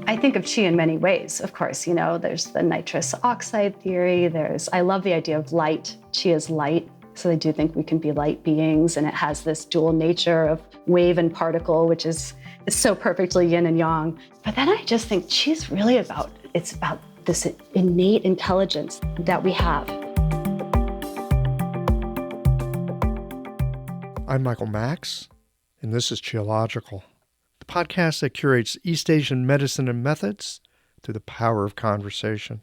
I think of chi in many ways, of course. There's the nitrous oxide theory. I love the idea of light. Chi is light. So I do think we can be light beings, and it has this dual nature of wave and particle, which is so perfectly yin and yang. But then I just think chi is really about this innate intelligence that we have. I'm Michael Max, and this is Qiological, the podcast that curates East Asian medicine and methods through the power of conversation.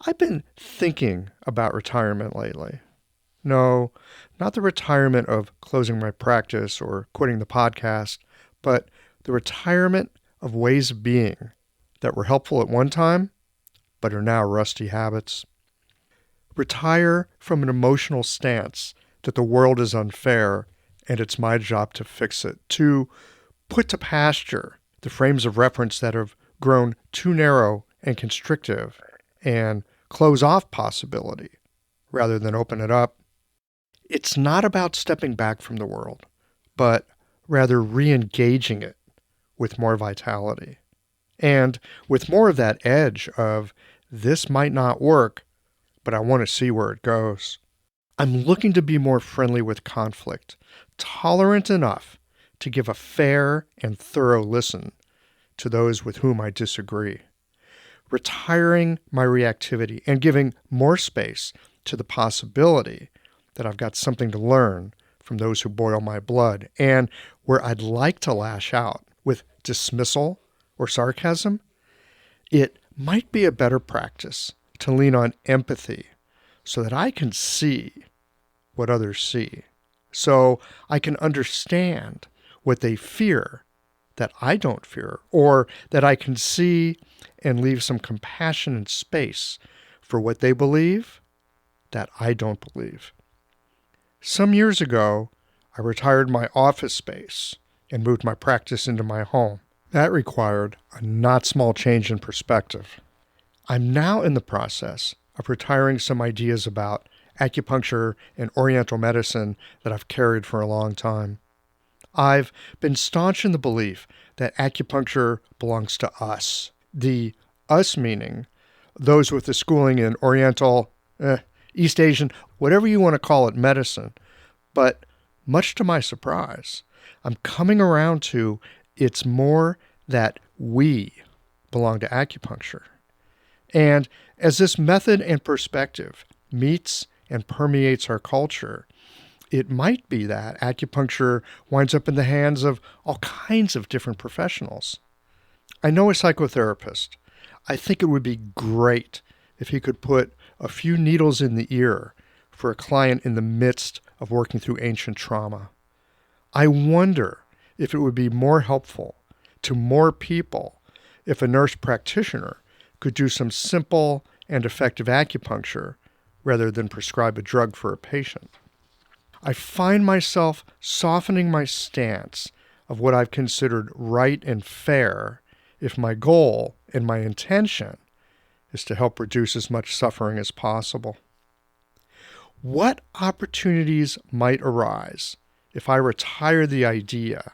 I've been thinking about retirement lately. No, not the retirement of closing my practice or quitting the podcast, but the retirement of ways of being that were helpful at one time, but are now rusty habits. Retire from an emotional stance that the world is unfair and it's my job to fix it, to put to pasture the frames of reference that have grown too narrow and constrictive, and close off possibility rather than open it up. It's not about stepping back from the world, but rather re-engaging it with more vitality. And with more of that edge of, this might not work, but I want to see where it goes. I'm looking to be more friendly with conflict, tolerant enough to give a fair and thorough listen to those with whom I disagree. Retiring my reactivity and giving more space to the possibility that I've got something to learn from those who boil my blood, and where I'd like to lash out with dismissal or sarcasm, it might be a better practice to lean on empathy so that I can see what others see, so I can understand what they fear that I don't fear, or that I can see and leave some compassion and space for what they believe that I don't believe. Some years ago, I retired my office space and moved my practice into my home. That required a not small change in perspective. I'm now in the process of retiring some ideas about acupuncture and oriental medicine that I've carried for a long time. I've been staunch in the belief that acupuncture belongs to us. The us meaning those with the schooling in oriental, East Asian, whatever you want to call it, medicine. But much to my surprise, I'm coming around to it's more that we belong to acupuncture. And as this method and perspective meets and permeates our culture, it might be that acupuncture winds up in the hands of all kinds of different professionals. I know a psychotherapist. I think it would be great if he could put a few needles in the ear for a client in the midst of working through ancient trauma. I wonder if it would be more helpful to more people if a nurse practitioner could do some simple and effective acupuncture rather than prescribe a drug for a patient. I find myself softening my stance of what I've considered right and fair if my goal and my intention is to help reduce as much suffering as possible. What opportunities might arise if I retire the idea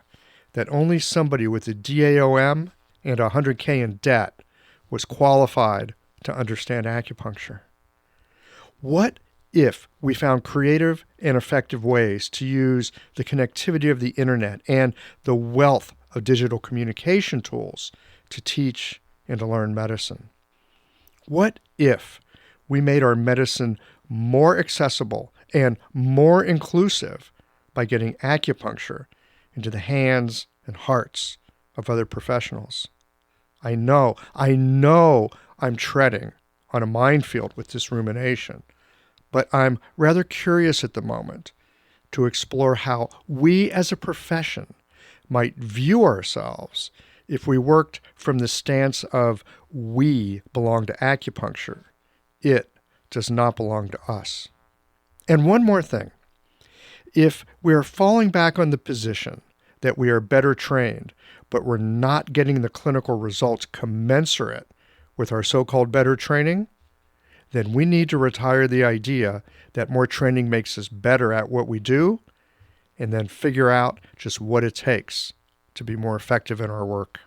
that only somebody with a DAOM and $100K in debt was qualified to understand acupuncture? What if we found creative and effective ways to use the connectivity of the internet and the wealth of digital communication tools to teach and to learn medicine? What if we made our medicine more accessible and more inclusive by getting acupuncture into the hands and hearts of other professionals? I know I'm treading on a minefield with this rumination, but I'm rather curious at the moment to explore how we as a profession might view ourselves if we worked from the stance of we belong to acupuncture. It does not belong to us. And one more thing. If we are falling back on the position that we are better trained, but we're not getting the clinical results commensurate with our so-called better training, then we need to retire the idea that more training makes us better at what we do, and then figure out just what it takes to be more effective in our work.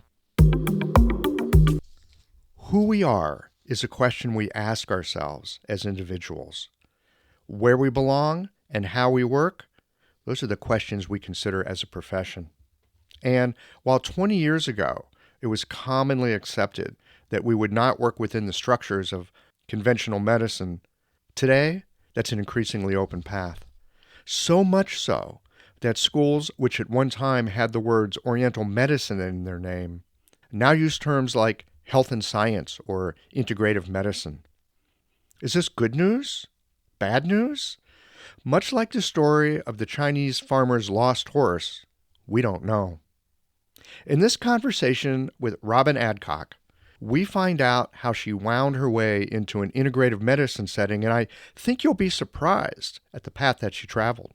Who we are is a question we ask ourselves as individuals. Where we belong and how we work, those are the questions we consider as a profession. And while 20 years ago, it was commonly accepted that we would not work within the structures of conventional medicine, today, that's an increasingly open path. So much so that schools which at one time had the words Oriental medicine in their name now use terms like health and science or integrative medicine. Is this good news? Bad news? Much like the story of the Chinese farmer's lost horse, we don't know. In this conversation with Robyn Adcock, we find out how she wound her way into an integrative medicine setting, and I think you'll be surprised at the path that she traveled.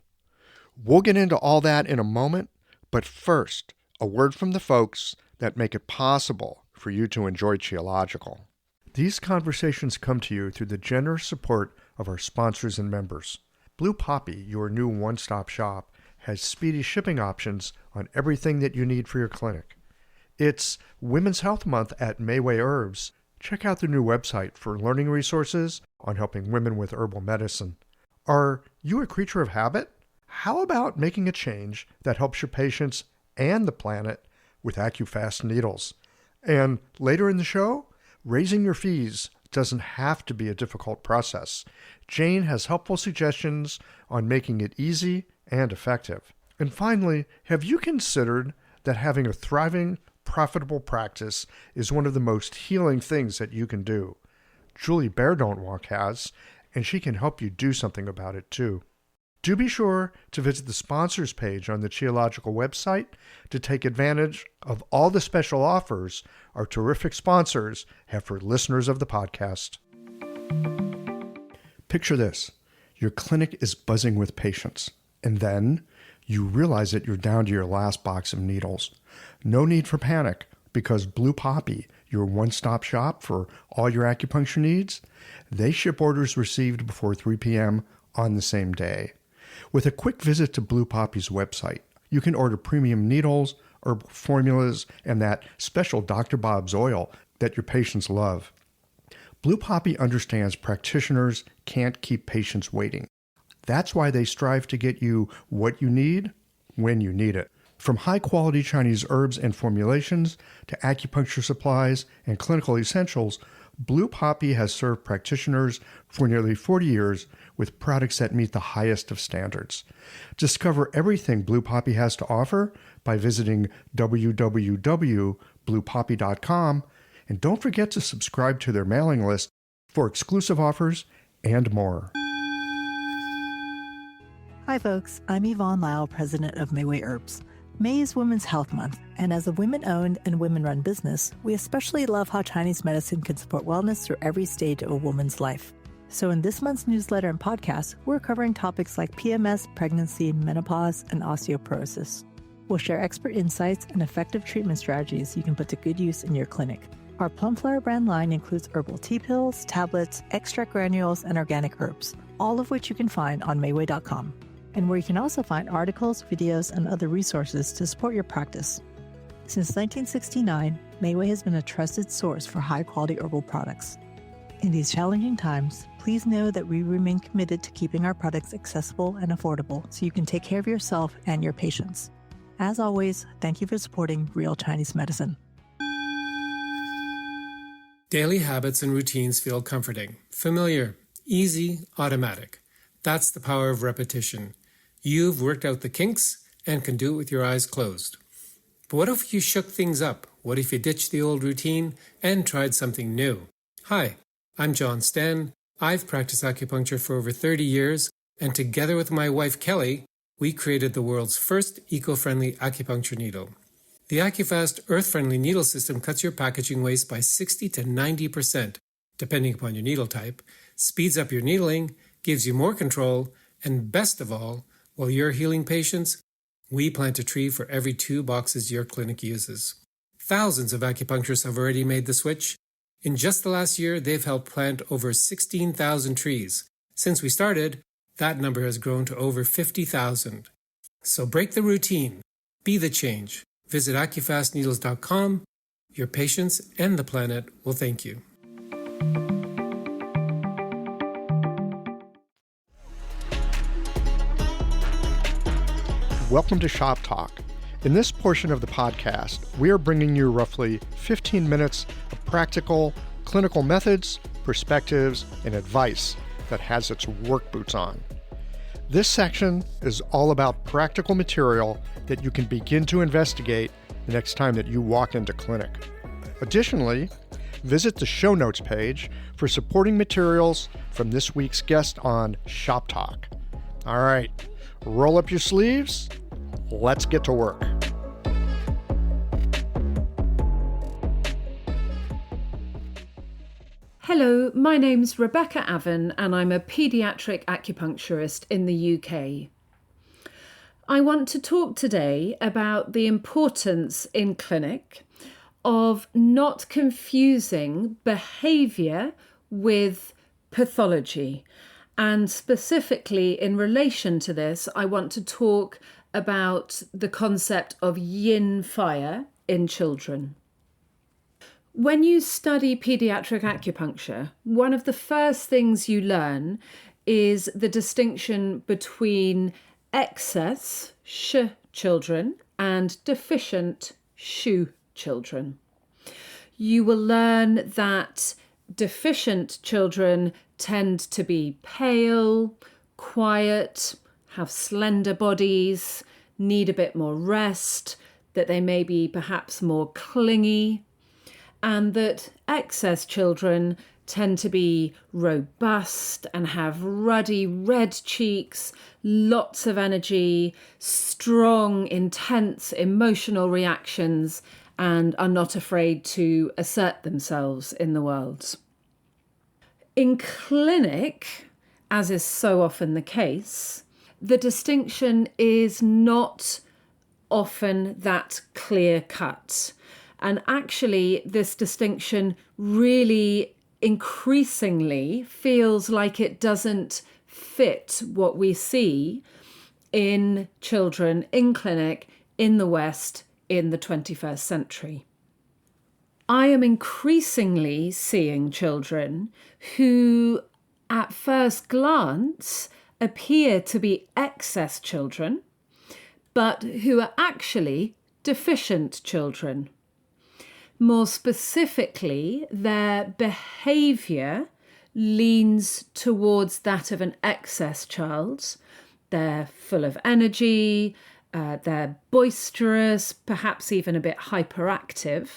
We'll get into all that in a moment, but first, a word from the folks that make it possible for you to enjoy Qiological. These conversations come to you through the generous support of our sponsors and members. Blue Poppy, your new one-stop shop, has speedy shipping options on everything that you need for your clinic. It's Women's Health Month at Mayway Herbs. Check out their new website for learning resources on helping women with herbal medicine. Are you a creature of habit? How about making a change that helps your patients and the planet with AccuFast needles? And later in the show, raising your fees doesn't have to be a difficult process. Jane has helpful suggestions on making it easy and effective. And finally, have you considered that having a thriving, profitable practice is one of the most healing things that you can do? Julie Bear Don't Walk has, and she can help you do something about it too. Do be sure to visit the sponsors page on the Qiological website to take advantage of all the special offers our terrific sponsors have for listeners of the podcast. Picture this. Your clinic is buzzing with patients, and then you realize that you're down to your last box of needles. No need for panic, because Blue Poppy, your one-stop shop for all your acupuncture needs, they ship orders received before 3 p.m. on the same day. With a quick visit to Blue Poppy's website, you can order premium needles, herbal formulas, and that special Dr. Bob's oil that your patients love. Blue Poppy understands practitioners can't keep patients waiting. That's why they strive to get you what you need when you need it. From high-quality Chinese herbs and formulations to acupuncture supplies and clinical essentials, Blue Poppy has served practitioners for nearly 40 years with products that meet the highest of standards. Discover everything Blue Poppy has to offer by visiting www.bluepoppy.com, and don't forget to subscribe to their mailing list for exclusive offers and more. Hi folks, I'm Yvonne Lyle, president of Mayway Herbs. May is Women's Health Month, and as a women-owned and women-run business, we especially love how Chinese medicine can support wellness through every stage of a woman's life. So in this month's newsletter and podcast, we're covering topics like PMS, pregnancy, menopause, and osteoporosis. We'll share expert insights and effective treatment strategies you can put to good use in your clinic. Our Plumflower brand line includes herbal tea pills, tablets, extract granules, and organic herbs, all of which you can find on Mayway.com. And where you can also find articles, videos, and other resources to support your practice. Since 1969, Mayway has been a trusted source for high-quality herbal products. In these challenging times, please know that we remain committed to keeping our products accessible and affordable so you can take care of yourself and your patients. As always, thank you for supporting Real Chinese Medicine. Daily habits and routines feel comforting, familiar, easy, automatic. That's the power of repetition. You've worked out the kinks and can do it with your eyes closed. But what if you shook things up? What if you ditched the old routine and tried something new? Hi, I'm John Sten. I've practiced acupuncture for over 30 years, and together with my wife Kelly, we created the world's first eco-friendly acupuncture needle. The AccuFast earth-friendly needle system cuts your packaging waste by 60 to 90%, depending upon your needle type, speeds up your needling, gives you more control, and best of all, while you're healing patients, we plant a tree for every 2 boxes your clinic uses. Thousands of acupuncturists have already made the switch. In just the last year, they've helped plant over 16,000 trees. Since we started, that number has grown to over 50,000. So break the routine. Be the change. Visit AccuFastNeedles.com Your patients and the planet will thank you. Welcome to Shop Talk. In this portion of the podcast, we are bringing you roughly 15 minutes of practical, clinical methods, perspectives, and advice that has its work boots on. This section is all about practical material that you can begin to investigate the next time that you walk into clinic. Additionally, visit the show notes page for supporting materials from this week's guest on Shop Talk. All right, roll up your sleeves. Let's get to work. Hello, my name's Rebecca Avon and I'm a paediatric acupuncturist in the UK. I want to talk today about the importance in clinic of not confusing behaviour with pathology. And specifically in relation to this, I want to talk about the concept of yin fire in children. When you study paediatric acupuncture, one of the first things you learn is the distinction between excess sh children and deficient shu children. You will learn that deficient children tend to be pale, quiet, have slender bodies, need a bit more rest, that they may be perhaps more clingy, and that excess children tend to be robust and have ruddy red cheeks, lots of energy, strong, intense emotional reactions, and are not afraid to assert themselves in the world. In clinic, as is so often the case, the distinction is not often that clear-cut. And actually, this distinction really increasingly feels like it doesn't fit what we see in children in clinic in the West in the 21st century. I am increasingly seeing children who, at first glance, appear to be excess children, but who are actually deficient children. More specifically, their behaviour leans towards that of an excess child. They're full of energy, they're boisterous, perhaps even a bit hyperactive.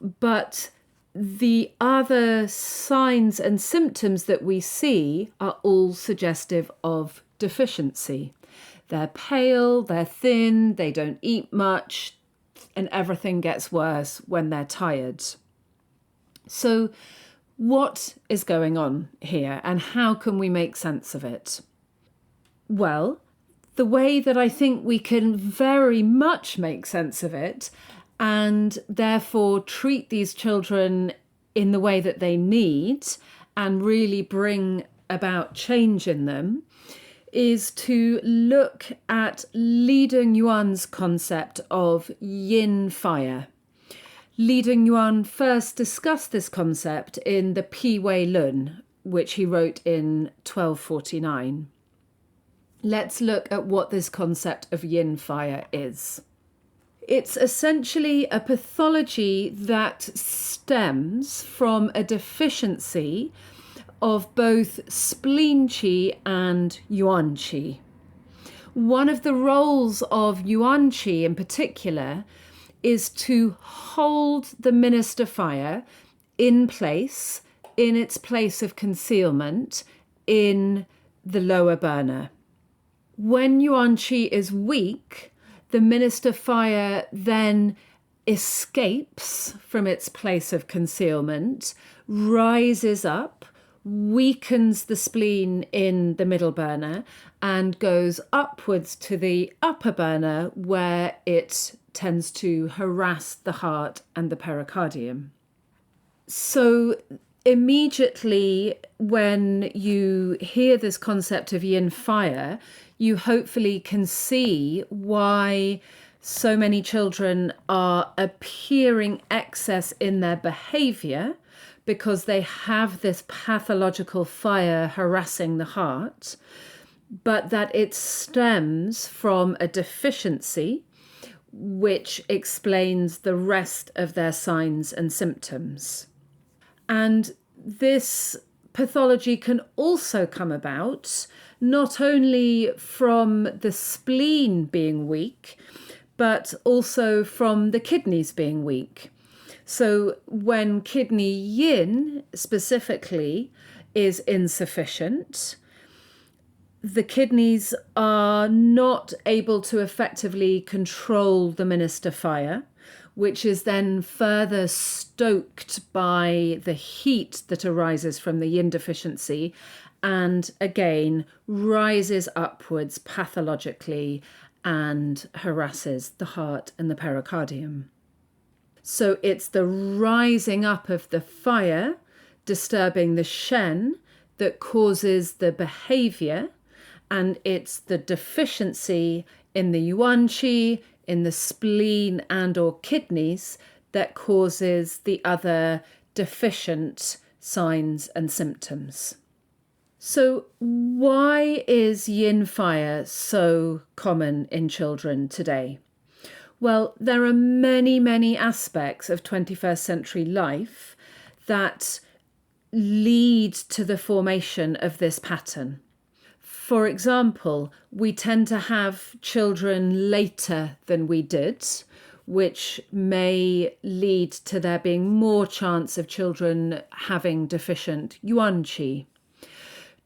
But the other signs and symptoms that we see are all suggestive of deficiency. They're pale, they're thin, they don't eat much, and everything gets worse when they're tired. So what is going on here and how can we make sense of it? Well, the way that I think we can very much make sense of it and therefore treat these children in the way that they need and really bring about change in them is to look at Li Dongyuan's concept of yin fire. Li Dongyuan first discussed this concept in the Pi Wei Lun, which he wrote in 1249. Let's look at what this concept of yin fire is. It's essentially a pathology that stems from a deficiency of both spleen qi and yuan qi. One of the roles of yuan qi in particular is to hold the minister fire in place, in its place of concealment, in the lower burner. When yuan qi is weak, the minister fire then escapes from its place of concealment, rises up, weakens the spleen in the middle burner, and goes upwards to the upper burner where it tends to harass the heart and the pericardium. So immediately when you hear this concept of yin fire, you hopefully can see why So many children are appearing excess in their behavior because they have this pathological fire harassing the heart, but that it stems from a deficiency which explains the rest of their signs and symptoms. And this pathology can also come about not only from the spleen being weak, but also from the kidneys being weak. So when kidney yin specifically is insufficient, the kidneys are not able to effectively control the minister fire, which is then further stoked by the heat that arises from the yin deficiency and again rises upwards pathologically and harasses the heart and the pericardium. So it's the rising up of the fire disturbing the shen that causes the behavior, and it's the deficiency in the yuan qi, in the spleen and or kidneys that causes the other deficient signs and symptoms. So why is yin fire so common in children today? Well, there are many, many aspects of 21st century life that lead to the formation of this pattern. For example, we tend to have children later than we did, which may lead to there being more chance of children having deficient yuan qi.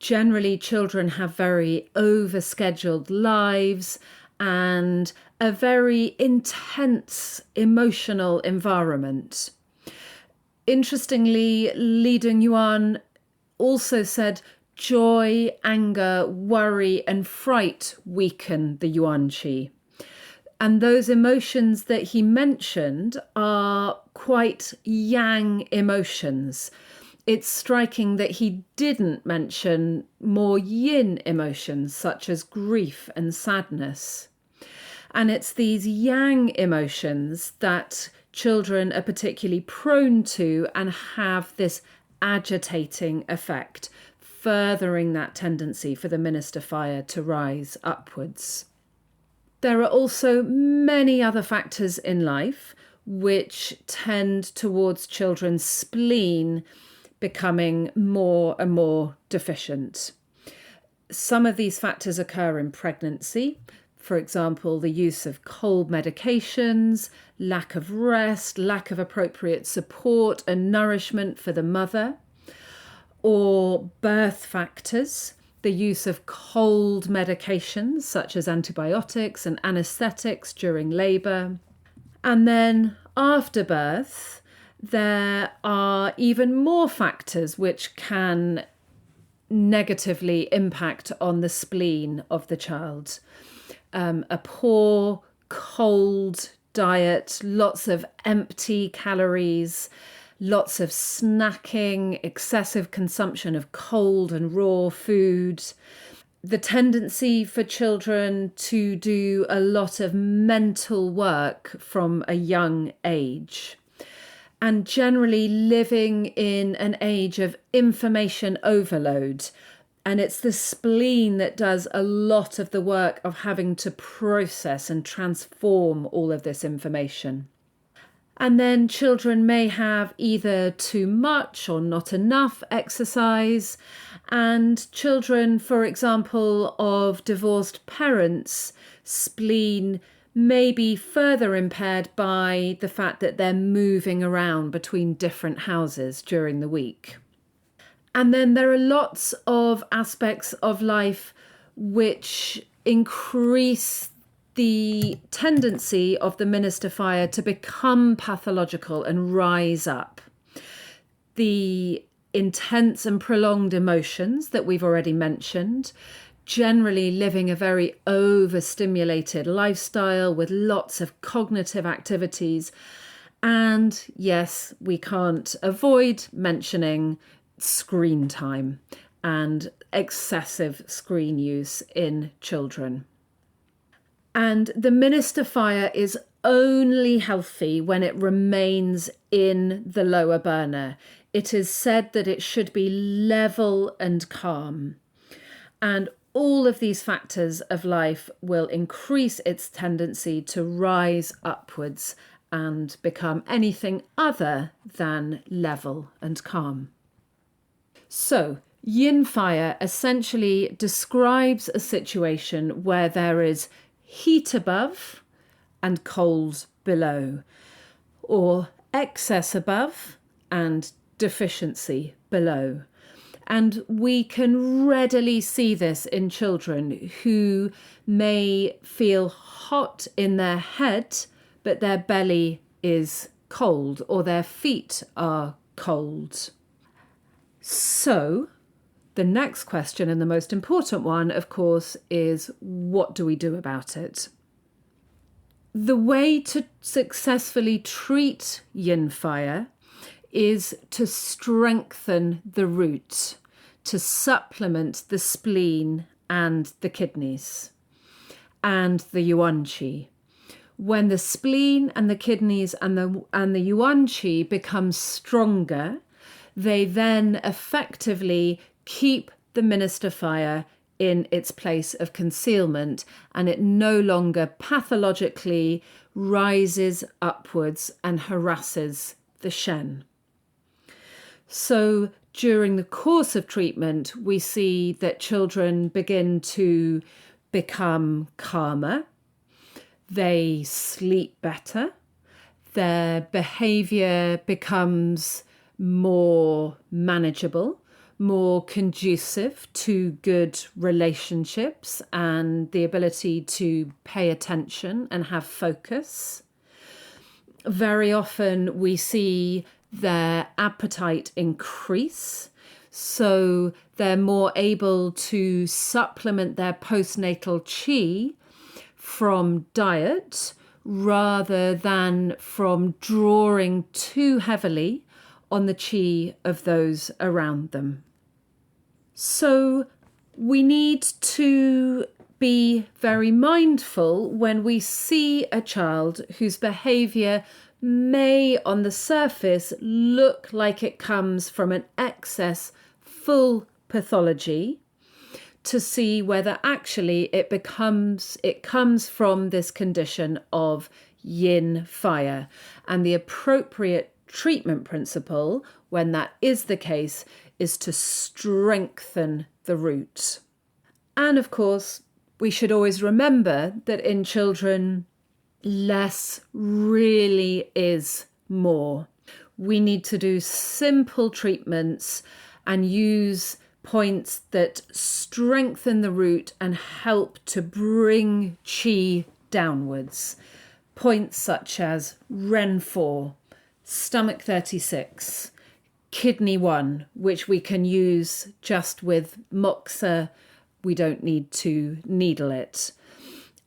Generally, children have very overscheduled lives and a very intense emotional environment. Interestingly, Li Dongyuan also said joy, anger, worry, and fright weaken the yuan qi. And those emotions that he mentioned are quite yang emotions. It's striking that he didn't mention more yin emotions such as grief and sadness. And it's these yang emotions that children are particularly prone to and have this agitating effect, furthering that tendency for the minister fire to rise upwards. There are also many other factors in life which tend towards children's spleen becoming more and more deficient. Some of these factors occur in pregnancy. For example, the use of cold medications, lack of rest, lack of appropriate support and nourishment for the mother, or birth factors, the use of cold medications such as antibiotics and anesthetics during labour. And then after birth, there are even more factors which can negatively impact on the spleen of the child. A poor, cold diet, lots of empty calories, lots of snacking, excessive consumption of cold and raw food, the tendency for children to do a lot of mental work from a young age, and generally living in an age of information overload. And it's the spleen that does a lot of the work of having to process and transform all of this information. And then children may have either too much or not enough exercise. And children, for example, of divorced parents, spleen may be further impaired by the fact that they're moving around between different houses during the week. And then there are lots of aspects of life which increase the tendency of the minister fire to become pathological and rise up. The intense and prolonged emotions that we've already mentioned, generally living a very overstimulated lifestyle with lots of cognitive activities. And yes, we can't avoid mentioning screen time and excessive screen use in children. And the minister fire is only healthy when it remains in the lower burner. It is said that it should be level and calm. And all of these factors of life will increase its tendency to rise upwards and become anything other than level and calm. So, yin fire essentially describes a situation where there is heat above and cold below, or excess above and deficiency below. And we can readily see this in children who may feel hot in their head, but their belly is cold, or their feet are cold. So, the next question, and the most important one, of course, is what do we do about it? The way to successfully treat yin fire is to strengthen the root, to supplement the spleen and the kidneys and the yuan qi. When the spleen and the kidneys and the yuan qi become stronger, they then effectively keep the minister fire in its place of concealment, and it no longer pathologically rises upwards and harasses the shen. So during the course of treatment, we see that children begin to become calmer, they sleep better, their behaviour becomes more manageable, more conducive to good relationships and the ability to pay attention and have focus. Very often we see their appetite increase, so they're more able to supplement their postnatal qi from diet rather than from drawing too heavily on the qi of those around them. So we need to be very mindful when we see a child whose behaviour may on the surface look like it comes from an excess full pathology, to see whether actually it comes from this condition of yin fire. And the appropriate treatment principle, when that is the case, is to strengthen the root. And of course, we should always remember that in children, less really is more. We need to do simple treatments and use points that strengthen the root and help to bring qi downwards. Points such as Ren 4, Stomach 36, Kidney 1, which we can use just with moxa. We don't need to needle it.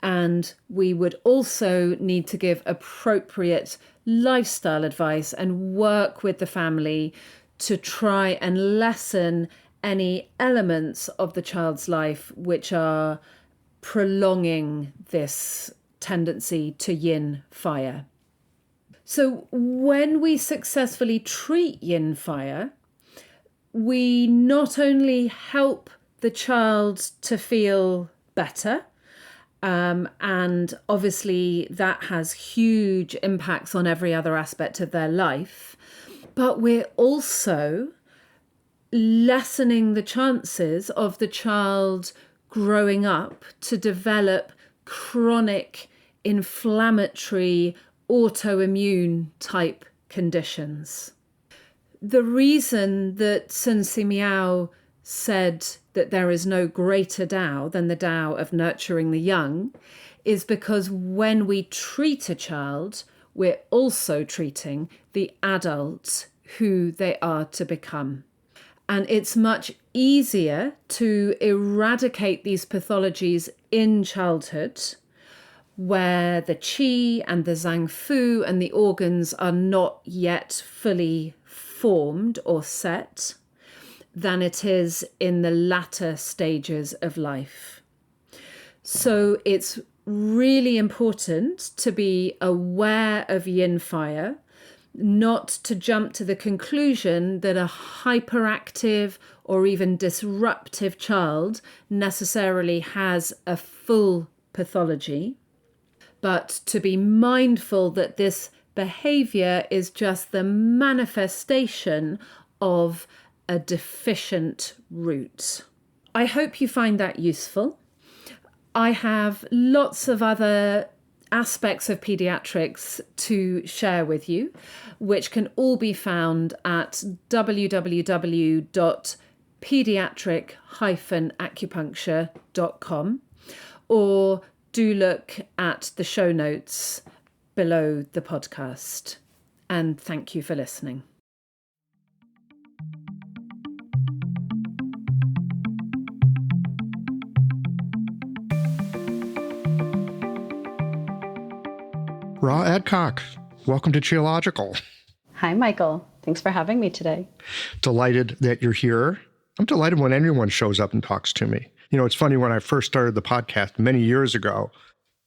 And we would also need to give appropriate lifestyle advice and work with the family to try and lessen any elements of the child's life which are prolonging this tendency to yin fire. So when we successfully treat yin fire, we not only help the child to feel better, and obviously that has huge impacts on every other aspect of their life, but we're also lessening the chances of the child growing up to develop chronic inflammatory autoimmune type conditions. The reason that Sun Simiao said that there is no greater Tao than the Tao of nurturing the young is because when we treat a child, we're also treating the adult who they are to become. And it's much easier to eradicate these pathologies in childhood, where the qi and the zhang fu and the organs are not yet fully formed or set, than it is in the latter stages of life. So it's really important to be aware of yin fire, not to jump to the conclusion that a hyperactive or even disruptive child necessarily has a full pathology, but to be mindful that this behavior is just the manifestation of a deficient root. I hope you find that useful. I have lots of other aspects of pediatrics to share with you, which can all be found at www.pediatric-acupuncture.com, or do look at the show notes below the podcast. And thank you for listening. Robyn Adcock, welcome to Geological. Hi, Michael. Thanks for having me today. Delighted that you're here. I'm delighted when anyone shows up and talks to me. You know, it's funny, when I first started the podcast many years ago,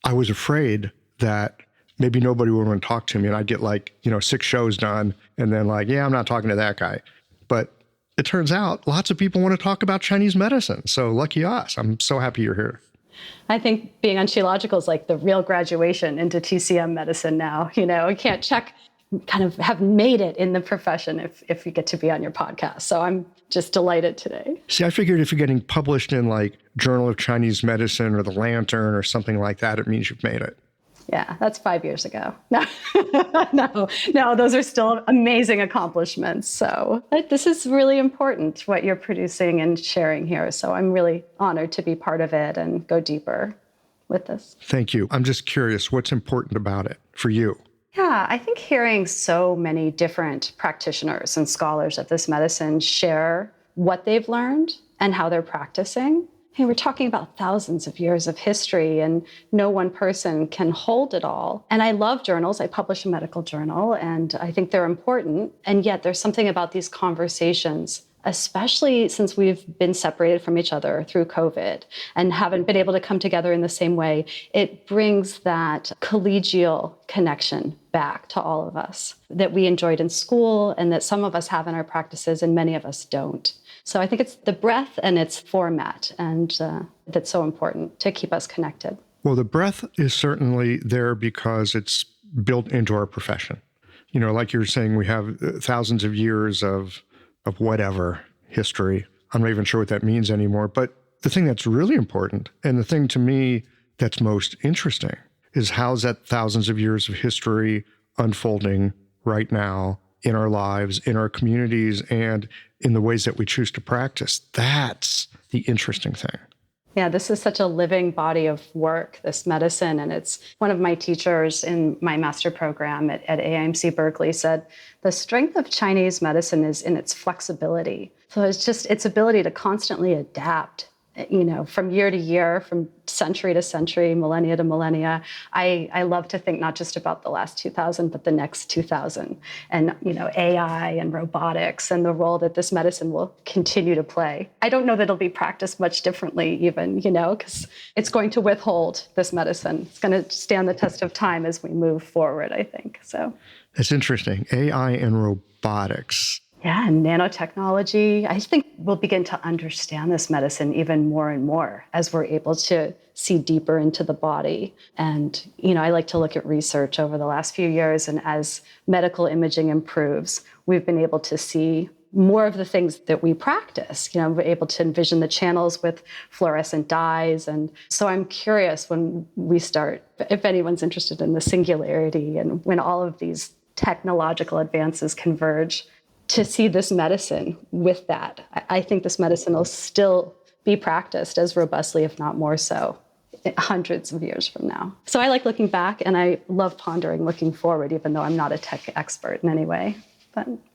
I was afraid that maybe nobody would want to talk to me, and I'd get 6 shows done and then yeah, I'm not talking to that guy. But it turns out lots of people want to talk about Chinese medicine. So lucky us. I'm so happy you're here. I think being on Geological is like the real graduation into TCM medicine now. You can't kind of have made it in the profession if you get to be on your podcast. So I'm just delighted today. See, I figured if you're getting published in Journal of Chinese Medicine or The Lantern or something like that, it means you've made it. Yeah, that's 5 years ago. No, no, those are still amazing accomplishments. So this is really important, what you're producing and sharing here. So I'm really honored to be part of it and go deeper with this. Thank you. I'm just curious, what's important about it for you? Yeah, I think hearing so many different practitioners and scholars of this medicine share what they've learned and how they're practicing. Hey, we're talking about thousands of years of history, and no one person can hold it all. And I love journals. I publish a medical journal, and I think they're important. And yet there's something about these conversations, especially since we've been separated from each other through COVID and haven't been able to come together in the same way. It brings that collegial connection back to all of us that we enjoyed in school and that some of us have in our practices and many of us don't. So I think it's the breadth and its format, and that's so important to keep us connected. Well, the breadth is certainly there because it's built into our profession. Like you're saying, we have thousands of years of whatever history. I'm not even sure what that means anymore. But the thing that's really important, and the thing to me that's most interesting, is how's that thousands of years of history unfolding right now in our lives, in our communities, and in the ways that we choose to practice. That's the interesting thing. Yeah, this is such a living body of work, this medicine. And it's one of my teachers in my master program at AIMC Berkeley said, the strength of Chinese medicine is in its flexibility. So it's just its ability to constantly adapt, from year to year, from century to century, millennia to millennia. I love to think not just about the last 2000, but the next 2000, and AI and robotics and the role that this medicine will continue to play. I don't know that it'll be practiced much differently even, because it's going to withhold this medicine. It's going to stand the test of time as we move forward, I think. So that's interesting. AI and robotics. Yeah, and nanotechnology. I think we'll begin to understand this medicine even more and more as we're able to see deeper into the body. And, I like to look at research over the last few years, and as medical imaging improves, we've been able to see more of the things that we practice. We're able to envision the channels with fluorescent dyes. And so I'm curious when we start, if anyone's interested in the singularity and when all of these technological advances converge, to see this medicine with that. I think this medicine will still be practiced as robustly, if not more so, hundreds of years from now. So I like looking back, and I love pondering looking forward, even though I'm not a tech expert in any way.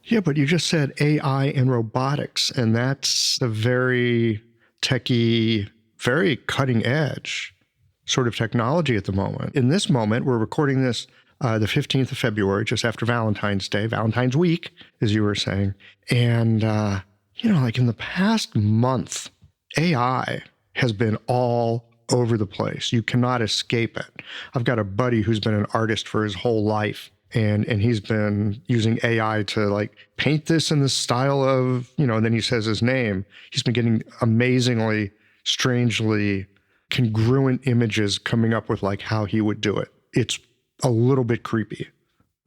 Yeah, but you just said AI and robotics, and that's a very techie, very cutting edge sort of technology at the moment. In this moment, we're recording this the 15th of February, just after Valentine's Day, Valentine's week, as you were saying. And, in the past month, AI has been all over the place. You cannot escape it. I've got a buddy who's been an artist for his whole life, and he's been using AI to like paint this in the style of, and then he says his name. He's been getting amazingly, strangely congruent images coming up with like how he would do it. It's a little bit creepy.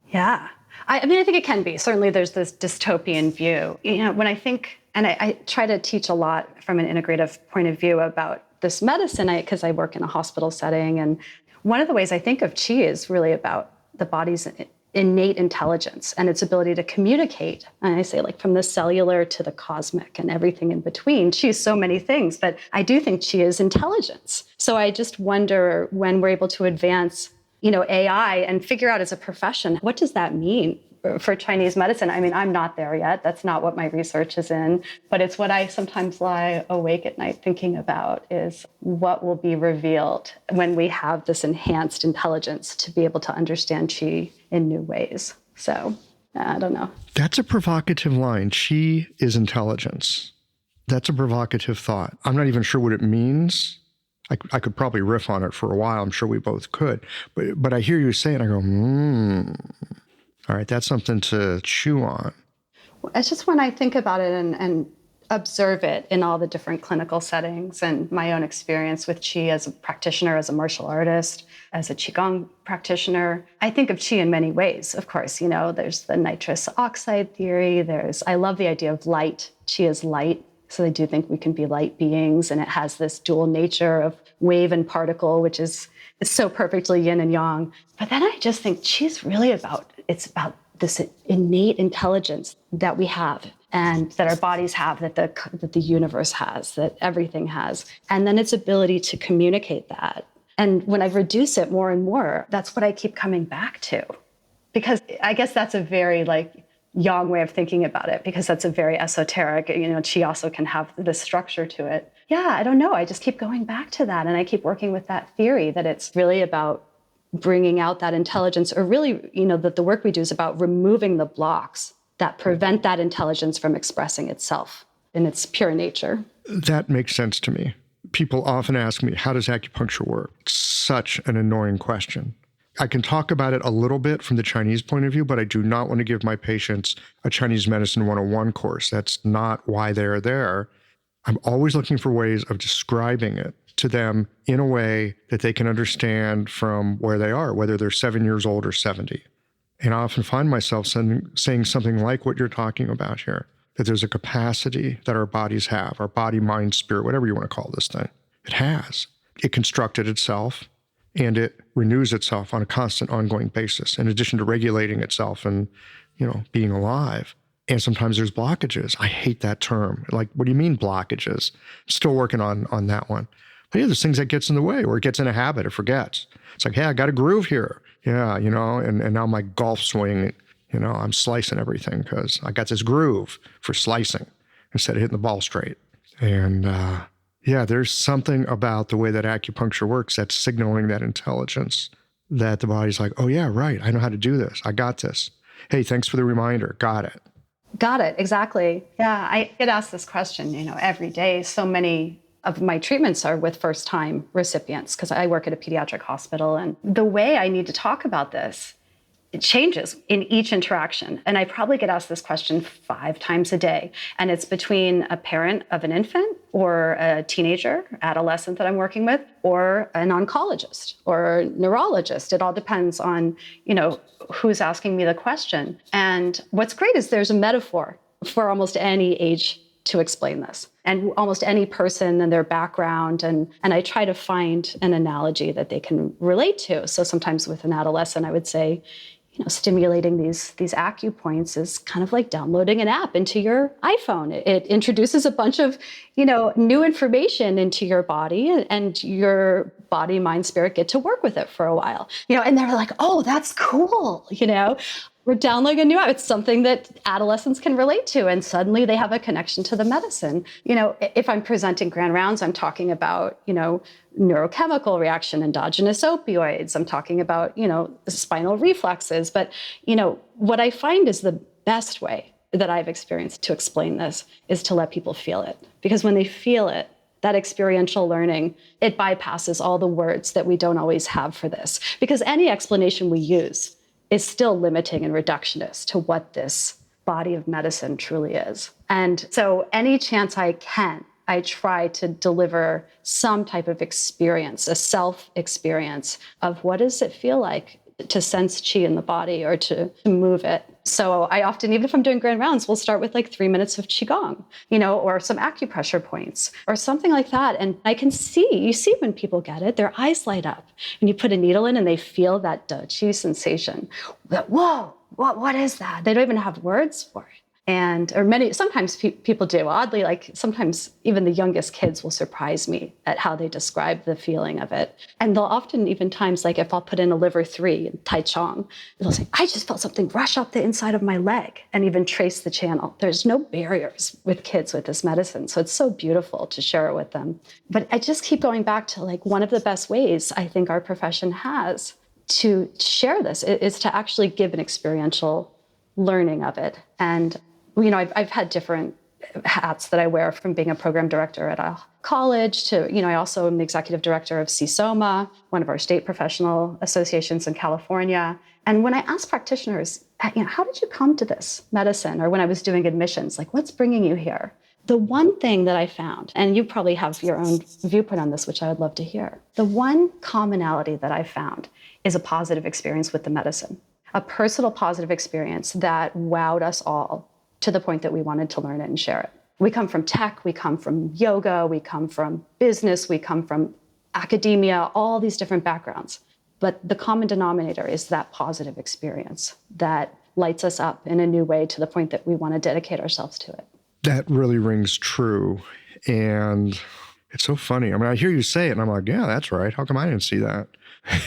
Yeah. I mean, I think it can be. Certainly there's this dystopian view. When I think, and I try to teach a lot from an integrative point of view about this medicine, because I work in a hospital setting. And one of the ways I think of qi is really about the body's innate intelligence and its ability to communicate. And I say like from the cellular to the cosmic and everything in between. Qi is so many things, but I do think qi is intelligence. So I just wonder when we're able to advance AI and figure out as a profession, what does that mean for Chinese medicine? I mean, I'm not there yet. That's not what my research is in, but it's what I sometimes lie awake at night thinking about is what will be revealed when we have this enhanced intelligence to be able to understand qi in new ways. So I don't know. That's a provocative line. Qi is intelligence. That's a provocative thought. I'm not even sure what it means. I could probably riff on it for a while. I'm sure we both could. But I hear you say it, and I go, all right, that's something to chew on. It's just when I think about it and observe it in all the different clinical settings and my own experience with qi as a practitioner, as a martial artist, as a qigong practitioner, I think of qi in many ways. Of course, there's the nitrous oxide theory. I love the idea of light. Qi is light. So I do think we can be light beings, and it has this dual nature of wave and particle, which is so perfectly yin and yang. But then I just think qi is really about this innate intelligence that we have and that our bodies have, that the universe has, that everything has, and then its ability to communicate that. And when I reduce it more and more, that's what I keep coming back to, because I guess that's a very Yang way of thinking about it, because that's a very esoteric, qi also can have this structure to it. Yeah, I don't know. I just keep going back to that. And I keep working with that theory that it's really about bringing out that intelligence, or really, that the work we do is about removing the blocks that prevent that intelligence from expressing itself in its pure nature. That makes sense to me. People often ask me, how does acupuncture work? It's such an annoying question. I can talk about it a little bit from the Chinese point of view, but I do not want to give my patients a Chinese medicine 101 course. That's not why they're there. I'm always looking for ways of describing it to them in a way that they can understand from where they are, whether they're 7 years old or 70. And I often find myself saying something like what you're talking about here, that there's a capacity that our bodies have, our body, mind, spirit, whatever you want to call this thing. It has. It constructed itself. And it renews itself on a constant, ongoing basis, in addition to regulating itself and, being alive. And sometimes there's blockages. I hate that term. Like, what do you mean blockages? Still working on that one. But yeah, there's things that gets in the way, or it gets in a habit, it forgets. It's like, hey, I got a groove here. Yeah, and now my golf swing, I'm slicing everything because I got this groove for slicing instead of hitting the ball straight. And, yeah, there's something about the way that acupuncture works that's signaling that intelligence, that the body's like, oh, yeah, right. I know how to do this. I got this. Hey, thanks for the reminder. Got it. Got it. Exactly. Yeah, I get asked this question, every day. So many of my treatments are with first-time recipients because I work at a pediatric hospital. And the way I need to talk about this, it changes in each interaction. And I probably get asked this question 5 times a day. And it's between a parent of an infant or a teenager, adolescent that I'm working with, or an oncologist or neurologist. It all depends on, who's asking me the question. And what's great is there's a metaphor for almost any age to explain this, and almost any person and their background. And I try to find an analogy that they can relate to. So sometimes with an adolescent, I would say, stimulating these acupoints is kind of like downloading an app into your iPhone. It introduces a bunch of, new information into your body, and your body, mind, spirit get to work with it for a while. And they're like, oh, that's cool. We're downloading a new app. It's something that adolescents can relate to, and suddenly they have a connection to the medicine. If I'm presenting grand rounds, I'm talking about, neurochemical reaction, endogenous opioids. I'm talking about, spinal reflexes. But, what I find is the best way that I've experienced to explain this is to let people feel it. Because when they feel it, that experiential learning, it bypasses all the words that we don't always have for this. Because any explanation we use is still limiting and reductionist to what this body of medicine truly is. And so any chance I can, I try to deliver some type of experience, a self-experience of what does it feel like to sense chi in the body or to move it. So I often, even if I'm doing grand rounds, we'll start with like 3 minutes of qigong, or some acupressure points or something like that. And you see when people get it, their eyes light up. And you put a needle in and they feel that de qi sensation. That, whoa, what is that? They don't even have words for it. Sometimes people do. Oddly, like sometimes even the youngest kids will surprise me at how they describe the feeling of it. And they'll often, even times, like if I'll put in a liver 3 in Tai Chong, they'll say, I just felt something rush up the inside of my leg, and even trace the channel. There's no barriers with kids with this medicine. So it's so beautiful to share it with them. But I just keep going back to like one of the best ways I think our profession has to share this is to actually give an experiential learning of it. And I've had different hats that I wear, from being a program director at a college to, I also am the executive director of CSOMA, one of our state professional associations in California. And when I ask practitioners, how did you come to this medicine? Or when I was doing admissions, like, what's bringing you here? The one thing that I found, and you probably have your own viewpoint on this, which I would love to hear. The one commonality that I found is a positive experience with the medicine, a personal positive experience that wowed us all to the point that we wanted to learn it and share it. We come from tech, we come from yoga, we come from business, we come from academia, all these different backgrounds. But the common denominator is that positive experience that lights us up in a new way to the point that we want to dedicate ourselves to it. That really rings true. And it's so funny. I mean, I hear you say it and I'm like, yeah, that's right. How come I didn't see that?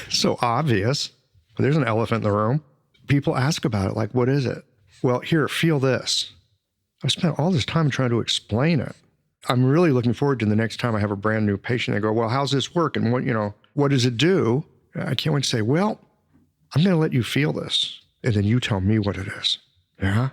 So obvious. But there's an elephant in the room. People ask about it, like, what is it? Well, here, feel this. I've spent all this time trying to explain it. I'm really looking forward to the next time I have a brand new patient. They go, well, how's this work? And what does it do? I can't wait to say, well, I'm going to let you feel this. And then you tell me what it is. Yeah?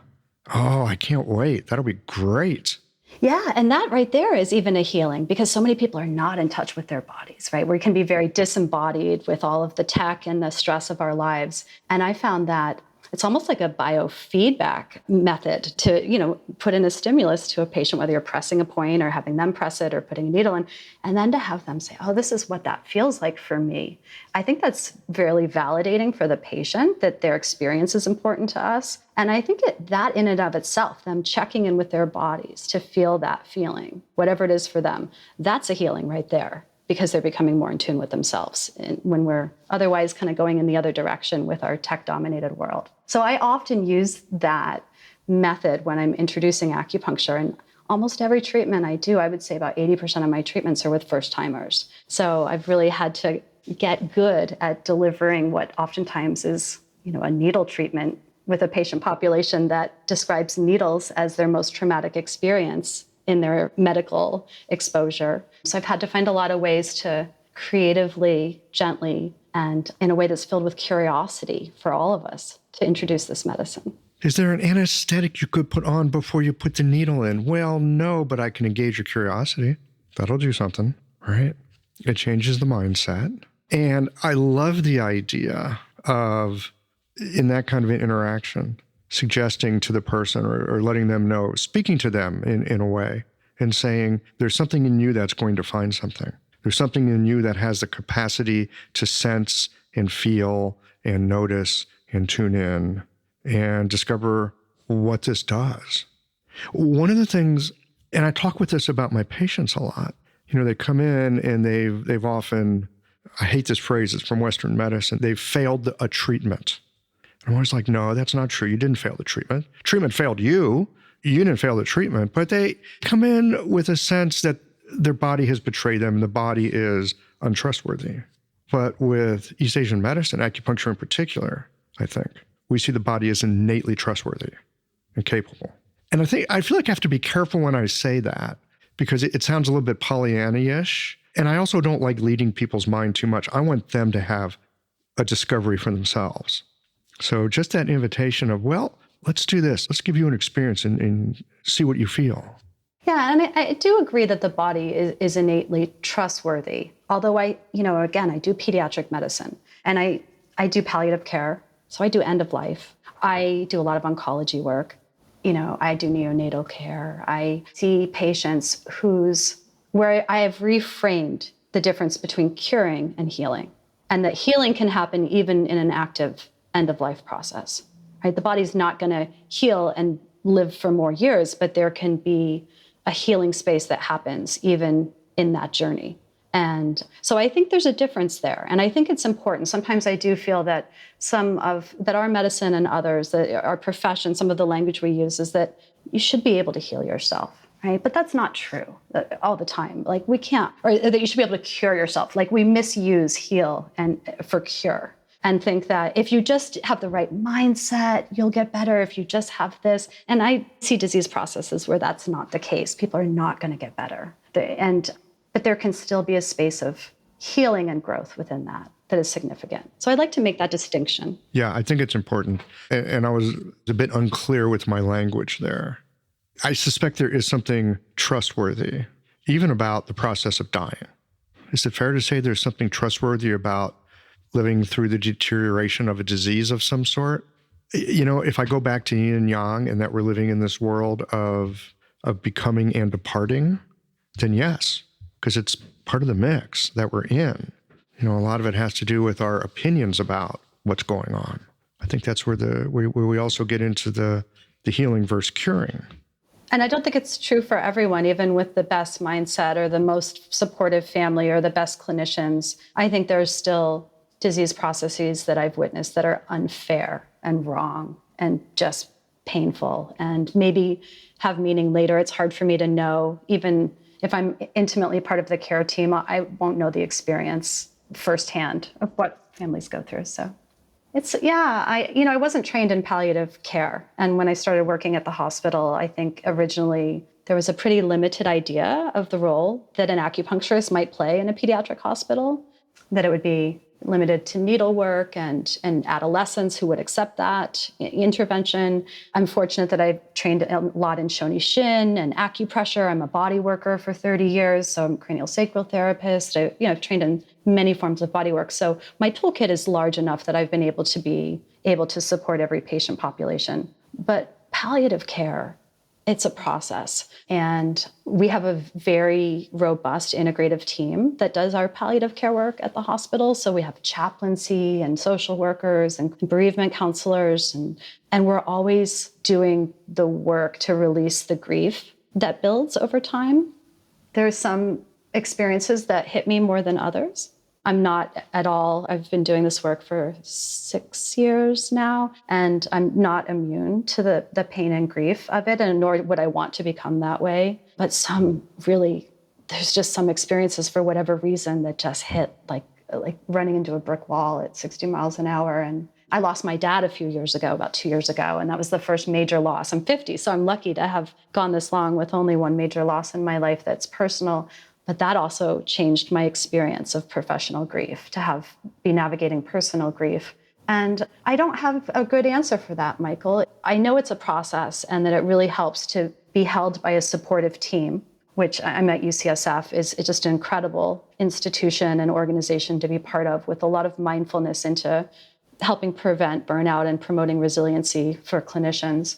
Oh, I can't wait. That'll be great. Yeah, and that right there is even a healing, because so many people are not in touch with their bodies, right? We can be very disembodied with all of the tech and the stress of our lives. And I found that it's almost like a biofeedback method to, put in a stimulus to a patient, whether you're pressing a point or having them press it or putting a needle in, and then to have them say, oh, this is what that feels like for me. I think that's really validating for the patient, that their experience is important to us. And I think that in and of itself, them checking in with their bodies to feel that feeling, whatever it is for them, that's a healing right there, because they're becoming more in tune with themselves when we're otherwise kind of going in the other direction with our tech-dominated world. So I often use that method when I'm introducing acupuncture. And almost every treatment I do, I would say about 80% of my treatments are with first-timers. So I've really had to get good at delivering what oftentimes is, a needle treatment with a patient population that describes needles as their most traumatic experience in their medical exposure. So I've had to find a lot of ways to creatively, gently, and in a way that's filled with curiosity for all of us to introduce this medicine. Is there an anesthetic you could put on before you put the needle in? Well, no, but I can engage your curiosity. That'll do something, right? It changes the mindset. And I love the idea of, in that kind of an interaction, suggesting to the person or letting them know, speaking to them in a way and saying, there's something in you that's going to find something. There's something in you that has the capacity to sense and feel and notice and tune in and discover what this does. One of the things, and I talk with this about my patients a lot, they come in and they've often, I hate this phrase, it's from Western medicine, they've failed a treatment. I'm always like, no, that's not true. You didn't fail the treatment. Treatment failed you. You didn't fail the treatment. But they come in with a sense that their body has betrayed them and the body is untrustworthy. But with East Asian medicine, acupuncture in particular, I think, we see the body as innately trustworthy and capable. And I feel like I have to be careful when I say that, because it sounds a little bit Pollyanna-ish. And I also don't like leading people's mind too much. I want them to have a discovery for themselves. So just that invitation of, well, let's do this. Let's give you an experience and see what you feel. Yeah, and I do agree that the body is innately trustworthy. Although again, I do pediatric medicine and I do palliative care. So I do end of life. I do a lot of oncology work. I do neonatal care. I see patients where I have reframed the difference between curing and healing, and that healing can happen even in an active end of life process, right? The body's not going to heal and live for more years, but there can be a healing space that happens even in that journey. And so I think there's a difference there. And I think it's important. Sometimes I do feel that that our medicine and others, that our profession, some of the language we use is that you should be able to heal yourself, right? But that's not true all the time. Like we can't, or that you should be able to cure yourself. Like we misuse heal and for cure and think that if you just have the right mindset, you'll get better if you just have this. And I see disease processes where that's not the case. People are not going to get better. But there can still be a space of healing and growth within that is significant. So I'd like to make that distinction. Yeah, I think it's important. And I was a bit unclear with my language there. I suspect there is something trustworthy, even about the process of dying. Is it fair to say there's something trustworthy about living through the deterioration of a disease of some sort? If I go back to yin and yang and that we're living in this world of becoming and departing, then yes, because it's part of the mix that we're in. A lot of it has to do with our opinions about what's going on. I think that's where we also get into the healing versus curing. And I don't think it's true for everyone, even with the best mindset or the most supportive family or the best clinicians. I think there's still disease processes that I've witnessed that are unfair and wrong and just painful and maybe have meaning later. It's hard for me to know, even if I'm intimately part of the care team, I won't know the experience firsthand of what families go through. So I wasn't trained in palliative care. And when I started working at the hospital, I think originally there was a pretty limited idea of the role that an acupuncturist might play in a pediatric hospital, that it would be limited to needlework and adolescents who would accept that intervention. I'm fortunate that I've trained a lot in Shoni Shin and acupressure. I'm a body worker for 30 years, so I'm a cranial sacral therapist. I've trained in many forms of body work. So my toolkit is large enough that I've been able to support every patient population. But palliative care, it's a process. And we have a very robust integrative team that does our palliative care work at the hospital. So we have chaplaincy and social workers and bereavement counselors. And we're always doing the work to release the grief that builds over time. There's some experiences that hit me more than others. I'm not at all, I've been doing this work for 6 years now, and I'm not immune to the pain and grief of it, and nor would I want to become that way. But there's just some experiences for whatever reason that just hit like running into a brick wall at 60 miles an hour. And I lost my dad about 2 years ago, and that was the first major loss. I'm 50, so I'm lucky to have gone this long with only one major loss in my life that's personal. But that also changed my experience of professional grief, to be navigating personal grief. And I don't have a good answer for that, Michael. I know it's a process and that it really helps to be held by a supportive team, which I'm at UCSF is just an incredible institution and organization to be part of, with a lot of mindfulness into helping prevent burnout and promoting resiliency for clinicians.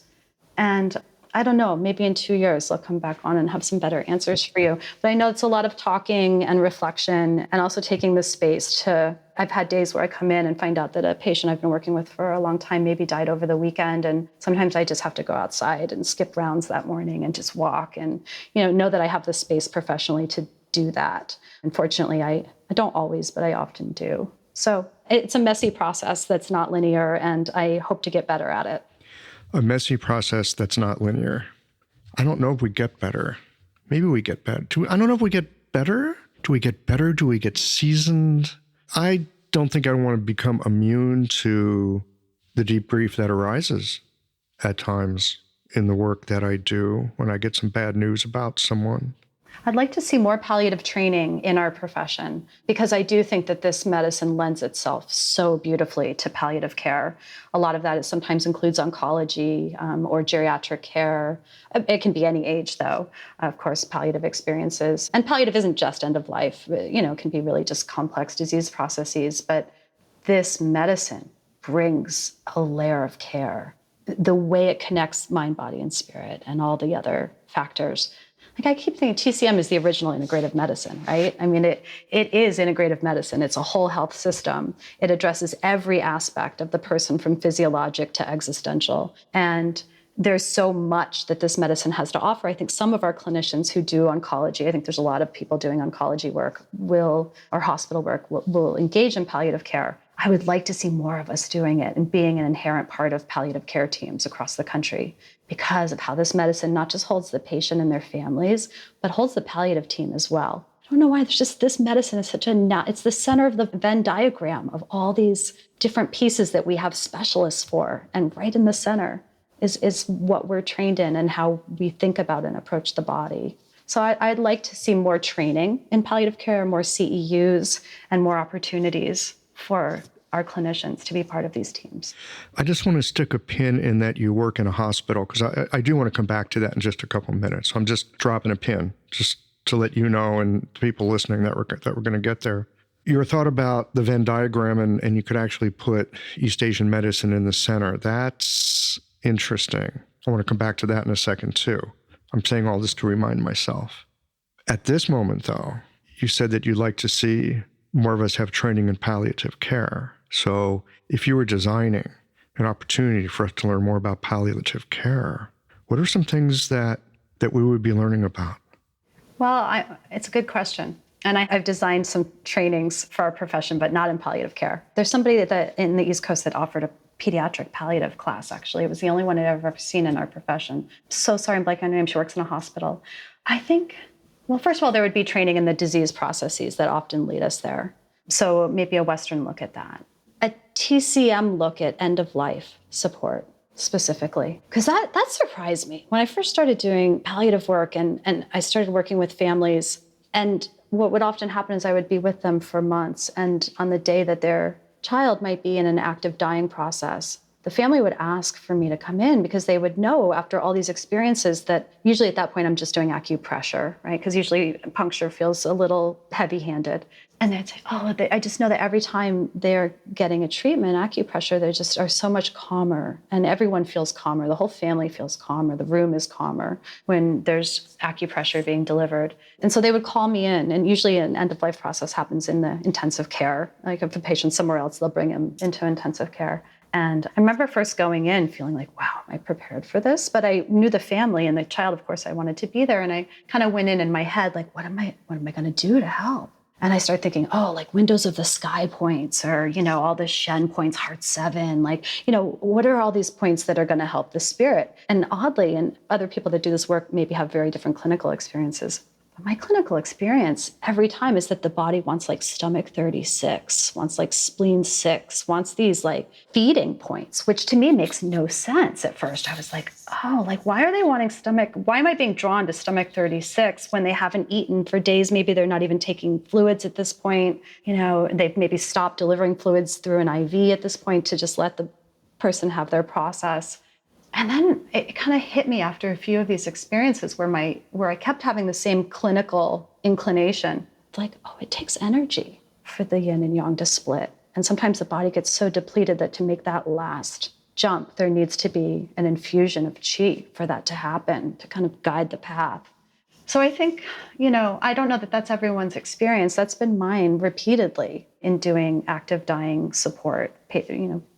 And I don't know, maybe in 2 years I'll come back on and have some better answers for you. But I know it's a lot of talking and reflection, and also taking the space I've had days where I come in and find out that a patient I've been working with for a long time maybe died over the weekend. And sometimes I just have to go outside and skip rounds that morning and just walk and, know that I have the space professionally to do that. Unfortunately, I don't always, but I often do. So it's a messy process that's not linear, and I hope to get better at it. A messy process that's not linear. I don't know if we get better. Maybe we get better. I don't know if we get better. Do we get better? Do we get seasoned? I don't think I want to become immune to the deep grief that arises at times in the work that I do when I get some bad news about someone. I'd like to see more palliative training in our profession because I do think that this medicine lends itself so beautifully to palliative care. A lot of that sometimes includes oncology or geriatric care. It can be any age, though, of course, palliative experiences. And palliative isn't just end of life. It can be really just complex disease processes. But this medicine brings a layer of care. The way it connects mind, body, and spirit and all the other factors. Like I keep thinking TCM is the original integrative medicine, right? I mean, it is integrative medicine. It's a whole health system. It addresses every aspect of the person from physiologic to existential. And there's so much that this medicine has to offer. I think some of our clinicians who do oncology, I think there's a lot of people doing oncology work or hospital work will engage in palliative care. I would like to see more of us doing it and being an inherent part of palliative care teams across the country because of how this medicine not just holds the patient and their families, but holds the palliative team as well. I don't know why there's just this medicine is it's the center of the Venn diagram of all these different pieces that we have specialists for. And right in the center is what we're trained in and how we think about and approach the body. So I'd like to see more training in palliative care, more CEUs, and more opportunities for our clinicians to be part of these teams. I just want to stick a pin in that you work in a hospital, because I do want to come back to that in just a couple of minutes. So I'm just dropping a pin just to let you know and people listening that we're going to get there. Your thought about the Venn diagram and you could actually put East Asian medicine in the center. That's interesting. I want to come back to that in a second too. I'm saying all this to remind myself. At this moment, though, you said that you'd like to see more of us have training in palliative care. So if you were designing an opportunity for us to learn more about palliative care, what are some things that we would be learning about? Well, it's a good question. And I've designed some trainings for our profession, but not in palliative care. There's somebody that in the East Coast that offered a pediatric palliative class, actually. It was the only one I'd ever seen in our profession. So sorry, I'm blanking on her name. She works in a hospital. I think, well, first of all, there would be training in the disease processes that often lead us there. So maybe a Western look at that. A TCM look at end-of-life support specifically, because that surprised me. When I first started doing palliative work and I started working with families, and what would often happen is I would be with them for months, and on the day that their child might be in an active dying process, the family would ask for me to come in because they would know after all these experiences that usually at that point I'm just doing acupressure, right? Because usually puncture feels a little heavy-handed. And they'd say, I just know that every time they're getting a treatment, acupressure, they just are so much calmer. And everyone feels calmer. The whole family feels calmer. The room is calmer when there's acupressure being delivered. And so they would call me in. And usually an end-of-life process happens in the intensive care. Like if the patient's somewhere else, they'll bring him into intensive care. And I remember first going in feeling like, wow, am I prepared for this? But I knew the family and the child, of course, I wanted to be there. And I kind of went in my head, like, what am I going to do to help? And I started thinking, like windows of the sky points or, all the Shen points, heart 7, like, what are all these points that are going to help the spirit? And oddly, and other people that do this work maybe have very different clinical experiences. But my clinical experience every time is that the body wants like stomach 36, wants like spleen 6, wants these like feeding points, which to me makes no sense at first. I was like, why are they wanting stomach? Why am I being drawn to stomach 36 when they haven't eaten for days? Maybe they're not even taking fluids at this point. They've maybe stopped delivering fluids through an IV at this point to just let the person have their process. And then it kind of hit me after a few of these experiences where I kept having the same clinical inclination. It's like, it takes energy for the yin and yang to split. And sometimes the body gets so depleted that to make that last jump, there needs to be an infusion of qi for that to happen, to kind of guide the path. So I think, I don't know that that's everyone's experience. That's been mine repeatedly in doing active dying support,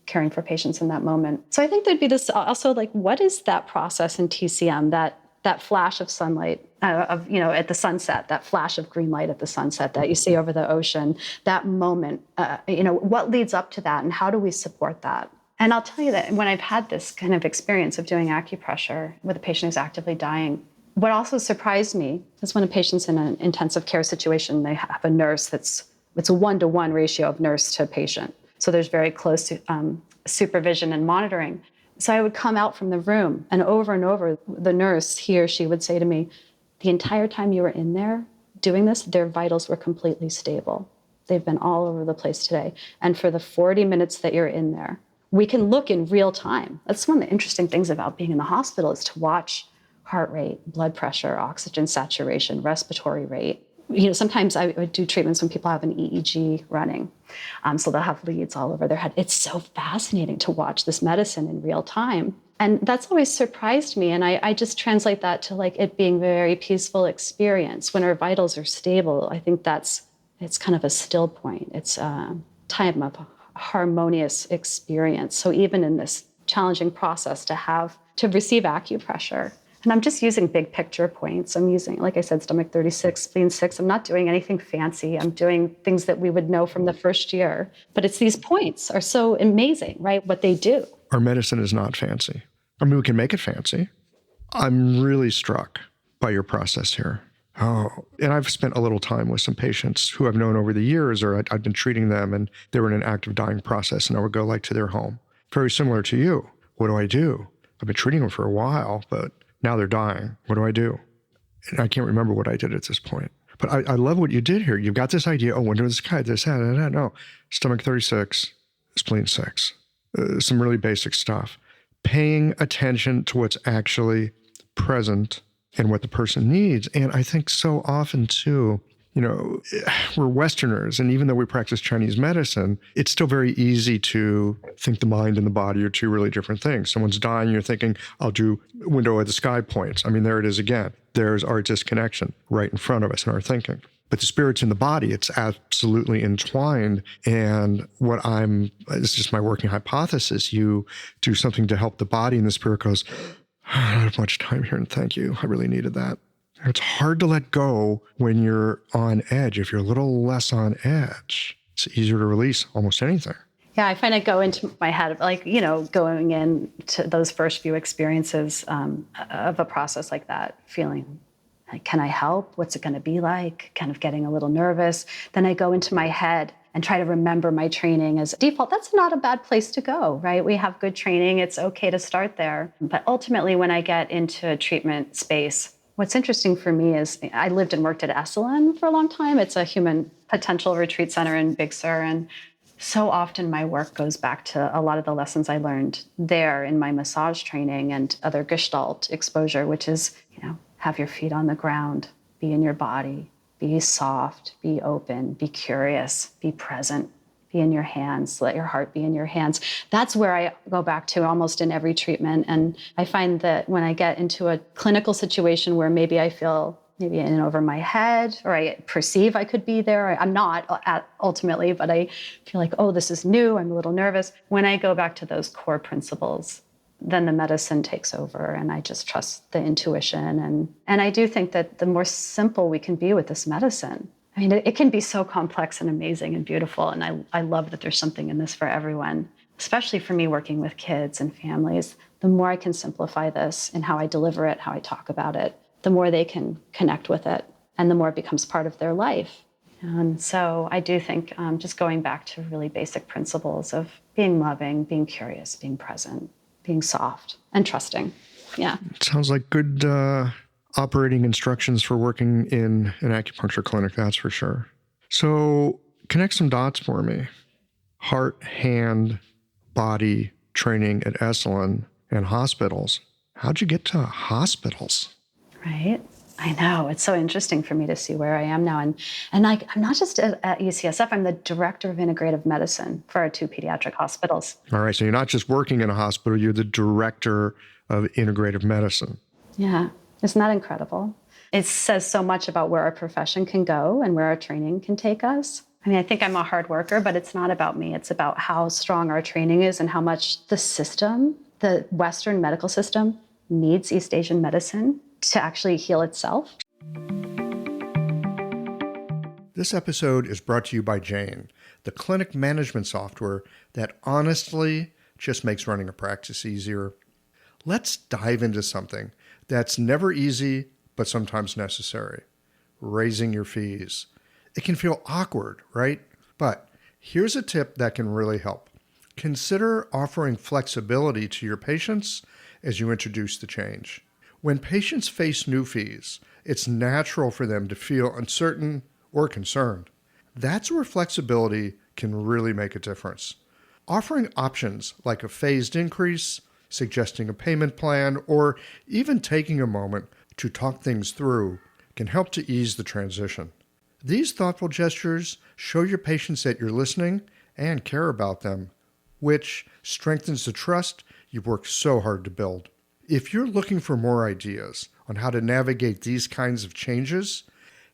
caring for patients in that moment. So I think there'd be this also like, what is that process in TCM, that flash of sunlight at the sunset, that flash of green light at the sunset that you see over the ocean, that moment, what leads up to that and how do we support that? And I'll tell you that when I've had this kind of experience of doing acupressure with a patient who's actively dying, what also surprised me is when a patient's in an intensive care situation, they have a nurse it's a 1-to-1 ratio of nurse to patient. So there's very close supervision and monitoring. So I would come out from the room and over the nurse, he or she would say to me, the entire time you were in there doing this, their vitals were completely stable. They've been all over the place today. And for the 40 minutes that you're in there, we can look in real time. That's one of the interesting things about being in the hospital is to watch heart rate, blood pressure, oxygen saturation, respiratory rate. Sometimes I would do treatments when people have an EEG running. So they'll have leads all over their head. It's so fascinating to watch this medicine in real time. And that's always surprised me. And I just translate that to like it being a very peaceful experience. When our vitals are stable, I think it's kind of a still point. It's a time of harmonious experience. So even in this challenging process to receive acupressure, and I'm just using big picture points. I'm using, like I said, stomach 36, spleen 6. I'm not doing anything fancy. I'm doing things that we would know from the first year. But it's these points are so amazing, right? What they do. Our medicine is not fancy. I mean, we can make it fancy. I'm really struck by your process here. Oh, and I've spent a little time with some patients who I've known over the years, or I've been treating them, and they were in an active dying process, and I would go like to their home. Very similar to you. What do I do? I've been treating them for a while, but now they're dying. What do I do? And I can't remember what I did at this point. But I love what you did here. You've got this idea, when does this guy, this, that, no. Stomach 36, spleen 6. Some really basic stuff. Paying attention to what's actually present and what the person needs. And I think so often too, we're Westerners, and even though we practice Chinese medicine, it's still very easy to think the mind and the body are two really different things. Someone's dying, you're thinking, I'll do window of the sky points. I mean, there it is again. There's our disconnection right in front of us in our thinking. But the spirit's in the body. It's absolutely entwined. And this is just my working hypothesis, you do something to help the body and the spirit goes, I don't have much time here, and thank you. I really needed that. It's hard to let go when you're on edge. If you're a little less on edge, it's easier to release almost anything. Yeah, I find I go into my head, going into those first few experiences of a process like that, feeling like, can I help? What's it going to be like? Kind of getting a little nervous. Then I go into my head and try to remember my training as default. That's not a bad place to go, right? We have good training. It's okay to start there. But ultimately, when I get into a treatment space, what's interesting for me is I lived and worked at Esalen for a long time. It's a human potential retreat center in Big Sur. And so often my work goes back to a lot of the lessons I learned there in my massage training and other Gestalt exposure, which is, have your feet on the ground, be in your body, be soft, be open, be curious, be present, be in your hands, let your heart be in your hands. That's where I go back to almost in every treatment. And I find that when I get into a clinical situation where maybe I feel maybe in over my head, or I perceive I could be there, I'm not ultimately, but I feel like, oh, this is new, I'm a little nervous. When I go back to those core principles, then the medicine takes over, and I just trust the intuition. And I do think that the more simple we can be with this medicine, I mean, it can be so complex and amazing and beautiful. And I love that there's something in this for everyone, especially for me working with kids and families. The more I can simplify this in how I deliver it, how I talk about it, the more they can connect with it, and the more it becomes part of their life. And so I do think just going back to really basic principles of being loving, being curious, being present, being soft, and trusting. Yeah. It sounds like good operating instructions for working in an acupuncture clinic, that's for sure. So connect some dots for me. Heart, hand, body training at Esalen and hospitals. How'd you get to hospitals? Right. I know. It's so interesting for me to see where I am now. And I'm not just at UCSF, I'm the director of integrative medicine for our 2 pediatric hospitals. All right. So you're not just working in a hospital, you're the director of integrative medicine. Yeah. Isn't that incredible? It says so much about where our profession can go and where our training can take us. I mean, I think I'm a hard worker, but it's not about me. It's about how strong our training is and how much the system, the Western medical system, needs East Asian medicine to actually heal itself. This episode is brought to you by Jane, the clinic management software that honestly just makes running a practice easier. Let's dive into something that's never easy, but sometimes necessary: raising your fees. It can feel awkward, right? But here's a tip that can really help. Consider offering flexibility to your patients as you introduce the change. When patients face new fees, it's natural for them to feel uncertain or concerned. That's where flexibility can really make a difference. Offering options like a phased increase, suggesting a payment plan, or even taking a moment to talk things through can help to ease the transition. These thoughtful gestures show your patients that you're listening and care about them, which strengthens the trust you've worked so hard to build. If you're looking for more ideas on how to navigate these kinds of changes,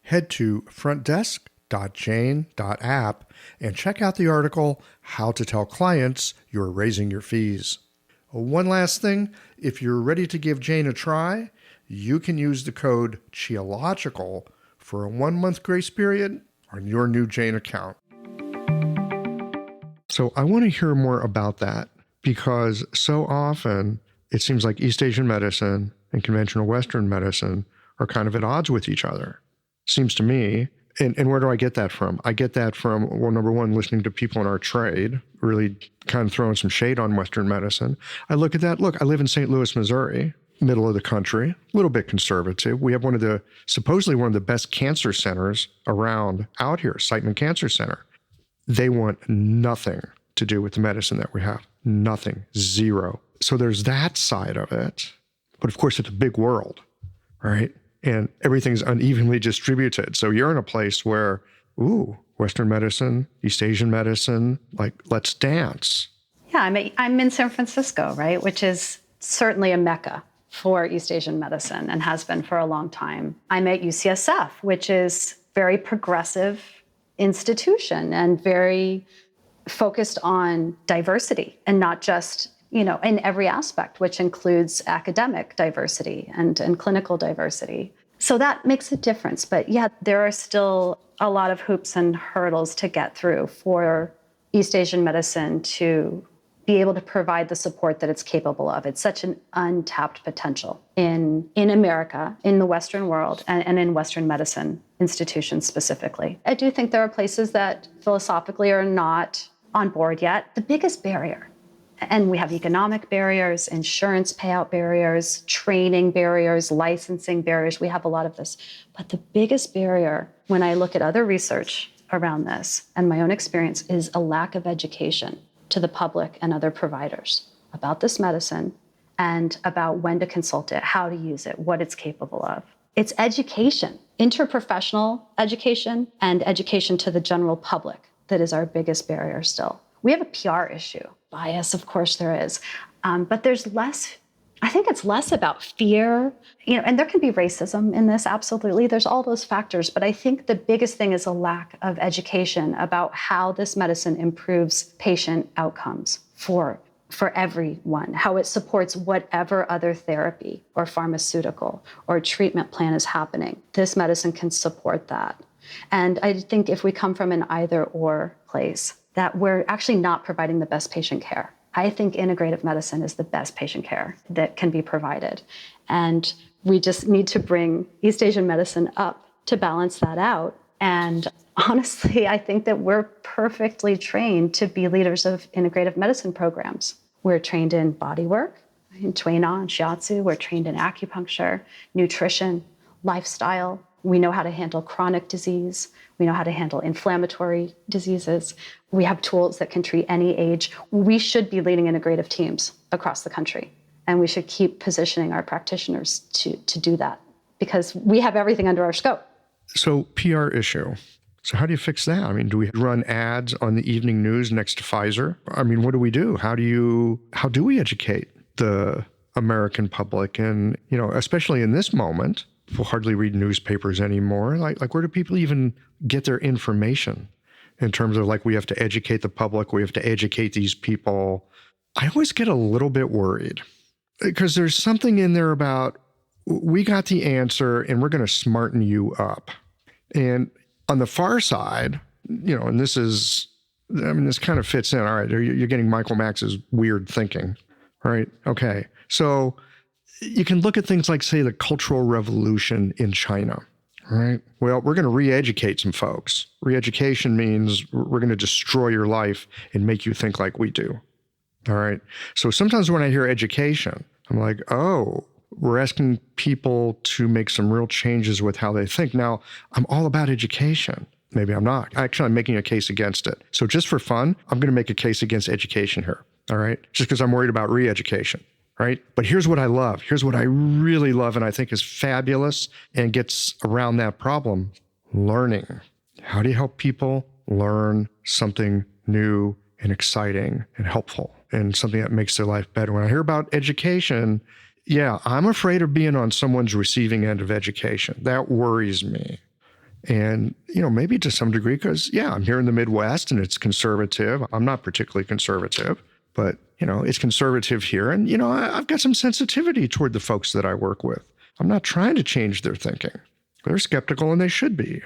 head to frontdesk.jane.app and check out the article, How to Tell Clients You're Raising Your Fees. One last thing, if you're ready to give Jane a try, you can use the code QIOLOGICAL for a 1-month grace period on your new Jane account. So I want to hear more about that, because so often it seems like East Asian medicine and conventional Western medicine are kind of at odds with each other, seems to me. And where do I get that from? I get that from, well, number one, listening to people in our trade, really kind of throwing some shade on Western medicine. I look at that. Look, I live in St. Louis, Missouri, middle of the country, a little bit conservative. We have supposedly one of the best cancer centers around out here, Siteman Cancer Center. They want nothing to do with the medicine that we have. Nothing. Zero. So there's that side of it. But of course, it's a big world, right? And everything's unevenly distributed. So you're in a place where, Western medicine, East Asian medicine, like, let's dance. Yeah, I'm in San Francisco, right, which is certainly a mecca for East Asian medicine and has been for a long time. I'm at UCSF, which is very progressive institution and very focused on diversity, and not just, in every aspect, which includes academic diversity and clinical diversity. So that makes a difference. But yeah, there are still a lot of hoops and hurdles to get through for East Asian medicine to be able to provide the support that it's capable of. It's such an untapped potential in America, in the Western world, and in Western medicine institutions specifically. I do think there are places that philosophically are not on board yet. The biggest barrier, and we have economic barriers, insurance payout barriers, training barriers, licensing barriers. We have a lot of this. But the biggest barrier, when I look at other research around this and my own experience, is a lack of education to the public and other providers about this medicine and about when to consult it, how to use it, what it's capable of. It's education, interprofessional education, and education to the general public that is our biggest barrier still. We have a PR issue. Bias, of course there is, but there's less, I think it's less about fear, and there can be racism in this, absolutely. There's all those factors, but I think the biggest thing is a lack of education about how this medicine improves patient outcomes for everyone, how it supports whatever other therapy or pharmaceutical or treatment plan is happening. This medicine can support that. And I think if we come from an either-or place, that we're actually not providing the best patient care. I think integrative medicine is the best patient care that can be provided. And we just need to bring East Asian medicine up to balance that out. And honestly, I think that we're perfectly trained to be leaders of integrative medicine programs. We're trained in body work, in Tuina and Shiatsu. We're trained in acupuncture, nutrition, lifestyle. We know how to handle chronic disease. We know how to handle inflammatory diseases. We have tools that can treat any age. We should be leading integrative teams across the country. And we should keep positioning our practitioners to do that, because we have everything under our scope. So PR issue. So how do you fix that? I mean, do we run ads on the evening news next to Pfizer? I mean, what do we do? How do we educate the American public? And, especially in this moment, people hardly read newspapers anymore. Like where do people even get their information in terms of, like, we have to educate the public, we have to educate these people? I always get a little bit worried because there's something in there about, we got the answer and we're going to smarten you up. And on the far side, and this kind of fits in. All right, you're getting Michael Max's weird thinking, right? Okay. So you can look at things like, say, the Cultural Revolution in China, right? Well, we're going to re-educate some folks. Re-education means we're going to destroy your life and make you think like we do, all right? So sometimes when I hear education, I'm like, oh, we're asking people to make some real changes with how they think. Now, I'm all about education. Maybe I'm not. Actually, I'm making a case against it. So just for fun, I'm going to make a case against education here, all right? Just because I'm worried about re-education, right? But here's what I love. Here's what I really love and I think is fabulous and gets around that problem. Learning. How do you help people learn something new and exciting and helpful and something that makes their life better? When I hear about education, yeah, I'm afraid of being on someone's receiving end of education. That worries me. And, maybe to some degree, because, I'm here in the Midwest and it's conservative. I'm not particularly conservative, but, it's conservative here. And, I've got some sensitivity toward the folks that I work with. I'm not trying to change their thinking. They're skeptical and they should be.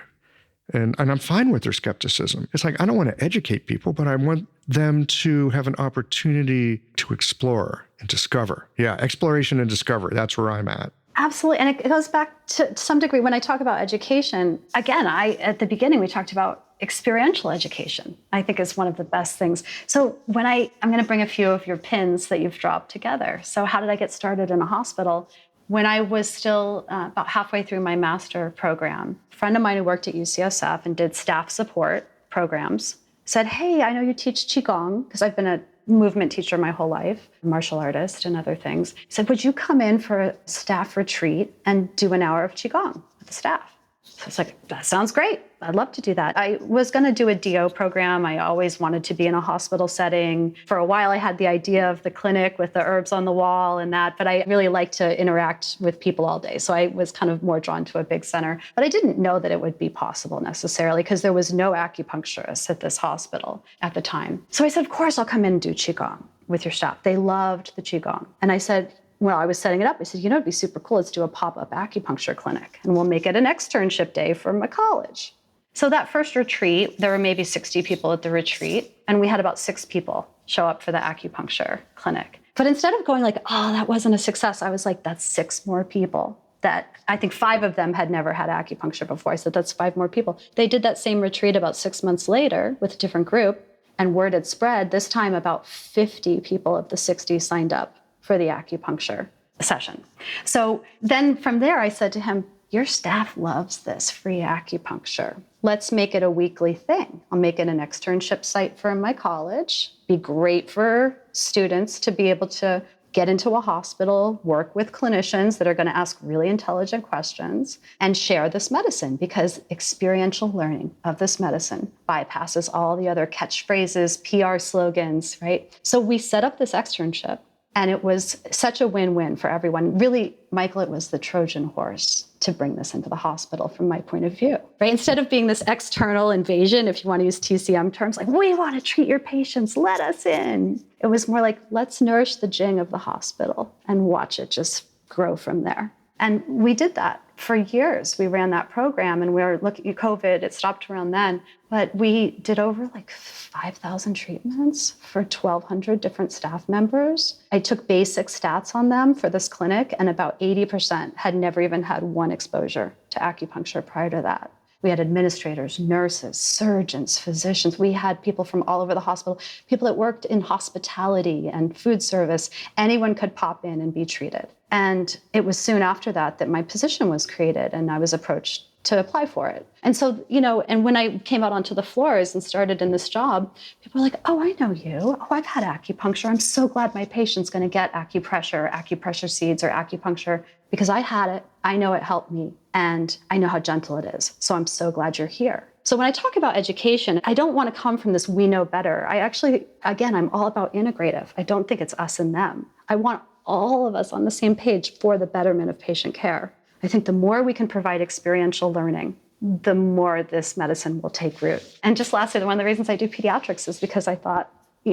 And I'm fine with their skepticism. It's like, I don't want to educate people, but I want them to have an opportunity to explore and discover. Yeah, exploration and discovery. That's where I'm at. Absolutely. And it goes back to some degree when I talk about education. Again, at the beginning, we talked about experiential education, I think is one of the best things. So when I'm going to bring a few of your pins that you've dropped together. So how did I get started in a hospital? When I was still about halfway through my master program, a friend of mine who worked at UCSF and did staff support programs said, hey, I know you teach Qigong, because I've been a movement teacher my whole life, martial artist and other things. He said, would you come in for a staff retreat and do an hour of Qigong with the staff? So I was like, that sounds great. I'd love to do that. I was going to do a DO program. I always wanted to be in a hospital setting. For a while, I had the idea of the clinic with the herbs on the wall and that, but I really like to interact with people all day. So I was kind of more drawn to a big center. But I didn't know that it would be possible necessarily because there was no acupuncturist at this hospital at the time. So I said, of course, I'll come in and do Qigong with your staff. They loved the Qigong. And I said, well, I was setting it up. I said, it'd be super cool. Let's do a pop-up acupuncture clinic and we'll make it an externship day for my college. So that first retreat, there were maybe 60 people at the retreat, and we had about 6 people show up for the acupuncture clinic. But instead of going like, oh, that wasn't a success, I was like, that's 6 more people that I think 5 of them had never had acupuncture before. I said, that's 5 more people. They did that same retreat about 6 months later with a different group, and word had spread. This time, about 50 people of the 60 signed up for the acupuncture session. So then from there, I said to him, your staff loves this free acupuncture. Let's make it a weekly thing. I'll make it an externship site for my college. Be great for students to be able to get into a hospital, work with clinicians that are going to ask really intelligent questions, and share this medicine, because experiential learning of this medicine bypasses all the other catchphrases, PR slogans, right? So we set up this externship, and it was such a win-win for everyone. Really, Michael, it was the Trojan horse to bring this into the hospital from my point of view, right? Instead of being this external invasion, if you want to use TCM terms, like, we want to treat your patients, let us in. It was more like, let's nourish the jing of the hospital and watch it just grow from there. And we did that for years. We ran that program, and we were looking at COVID. It stopped around then, but we did over like 5,000 treatments for 1,200 different staff members. I took basic stats on them for this clinic, and about 80% had never even had one exposure to acupuncture prior to that. We had administrators, nurses, surgeons, physicians. We had people from all over the hospital, people that worked in hospitality and food service. Anyone could pop in and be treated. And it was soon after that that my position was created, and I was approached to apply for it. And so, and when I came out onto the floors and started in this job, people were like, oh, I know you. Oh, I've had acupuncture. I'm so glad my patient's going to get acupressure seeds or acupuncture, because I had it. I know it helped me, and I know how gentle it is. So I'm so glad you're here. So when I talk about education, I don't want to come from this we know better. I actually, again, I'm all about integrative. I don't think it's us and them. I want all of us on the same page for the betterment of patient care. I think the more we can provide experiential learning, the more this medicine will take root. And just lastly, one of the reasons I do pediatrics is because I thought,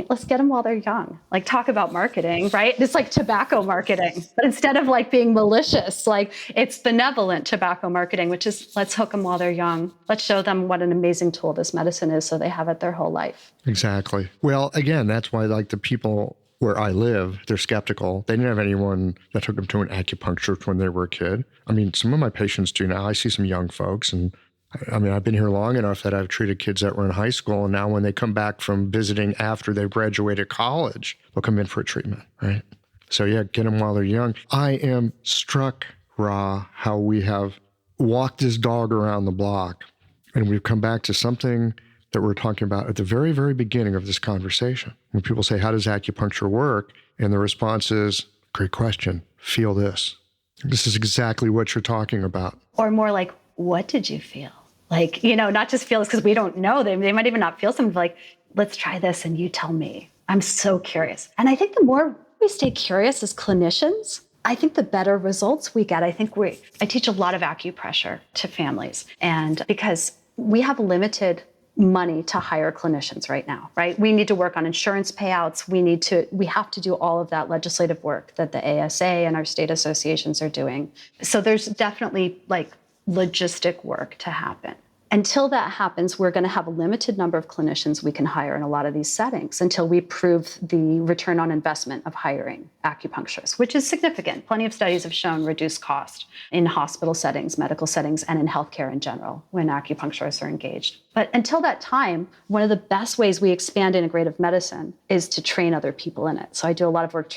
let's get them while they're young. Like, talk about marketing, right? It's like tobacco marketing, but instead of like being malicious, like it's benevolent tobacco marketing, which is, let's hook them while they're young. Let's show them what an amazing tool this medicine is so they have it their whole life. Exactly. Well, again, that's why like the people where I live, they're skeptical. They didn't have anyone that took them to an acupuncturist when they were a kid. I mean, some of my patients do now. I see some young folks, and I mean, I've been here long enough that I've treated kids that were in high school, and now when they come back from visiting after they've graduated college, they'll come in for a treatment, right? So yeah, get them while they're young. I am struck, Ra, how we have walked this dog around the block, and we've come back to something that we're talking about at the very, very beginning of this conversation. When people say, how does acupuncture work? And the response is, great question, feel this. This is exactly what you're talking about. Or more like, what did you feel? Like, not just feel this because we don't know. They might even not feel something, like, let's try this and you tell me. I'm so curious. And I think the more we stay curious as clinicians, I think the better results we get. I teach a lot of acupressure to families. And because we have limited money to hire clinicians right now, right? We need to work on insurance payouts. We have to do all of that legislative work that the ASA and our state associations are doing. So there's definitely logistic work to happen. Until that happens, we're going to have a limited number of clinicians we can hire in a lot of these settings until we prove the return on investment of hiring acupuncturists, which is significant. Plenty of studies have shown reduced cost in hospital settings, medical settings, and in healthcare in general when acupuncturists are engaged. But until that time, one of the best ways we expand integrative medicine is to train other people in it. So I do a lot of work,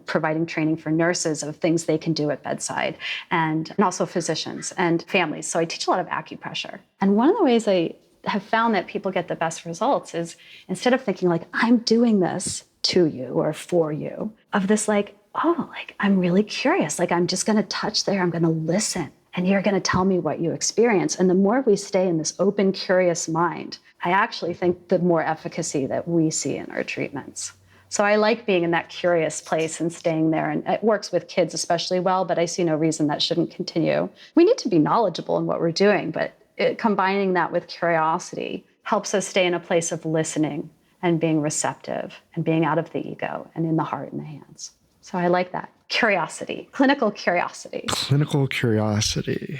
providing training for nurses of things they can do at bedside, and also physicians and families. So I teach a lot of acupressure. And one of the ways I have found that people get the best results is, instead of thinking I'm doing this to you or for you, of this I'm really curious. I'm just going to touch there. I'm going to listen. And you're going to tell me what you experience. And the more we stay in this open, curious mind, I actually think the more efficacy that we see in our treatments. So I like being in that curious place and staying there. And it works with kids especially well, but I see no reason that shouldn't continue. We need to be knowledgeable in what we're doing, but combining that with curiosity helps us stay in a place of listening and being receptive and being out of the ego and in the heart and the hands. So I like that. Curiosity, clinical curiosity. Clinical curiosity.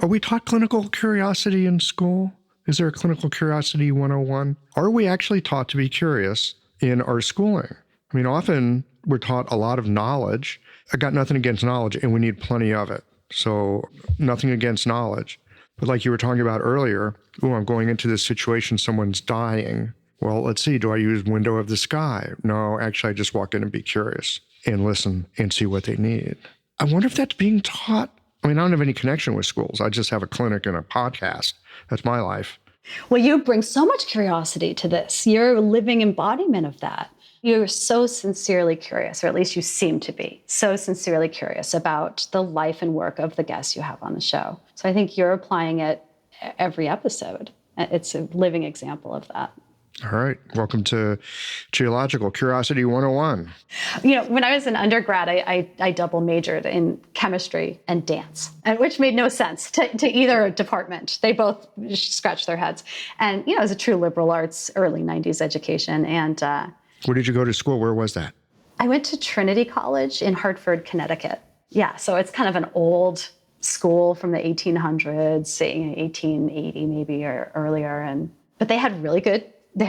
Are we taught clinical curiosity in school? Is there a clinical curiosity 101? Are we actually taught to be curious in our schooling? I mean, often we're taught a lot of knowledge. I got nothing against knowledge, and we need plenty of it. So nothing against knowledge. But like you were talking about earlier, I'm going into this situation, someone's dying. Well, let's see, do I use window of the sky? No, actually, I just walk in and be curious and listen and see what they need. I wonder if that's being taught. I mean, I don't have any connection with schools. I just have a clinic and a podcast. That's my life. Well, you bring so much curiosity to this. You're a living embodiment of that. You're so sincerely curious, or at least you seem to be, so sincerely curious about the life and work of the guests you have on the show. So I think you're applying it every episode. It's a living example of that. All right. Welcome to Geological Curiosity 101. When I was an undergrad, I double majored in chemistry and dance, which made no sense to either department. They both scratched their heads. And, it was a true liberal arts, early 90s education. And where did you go to school? Where was that? I went to Trinity College in Hartford, Connecticut. Yeah, so it's kind of an old school from the 1800s, say 1880 maybe or earlier. But they had a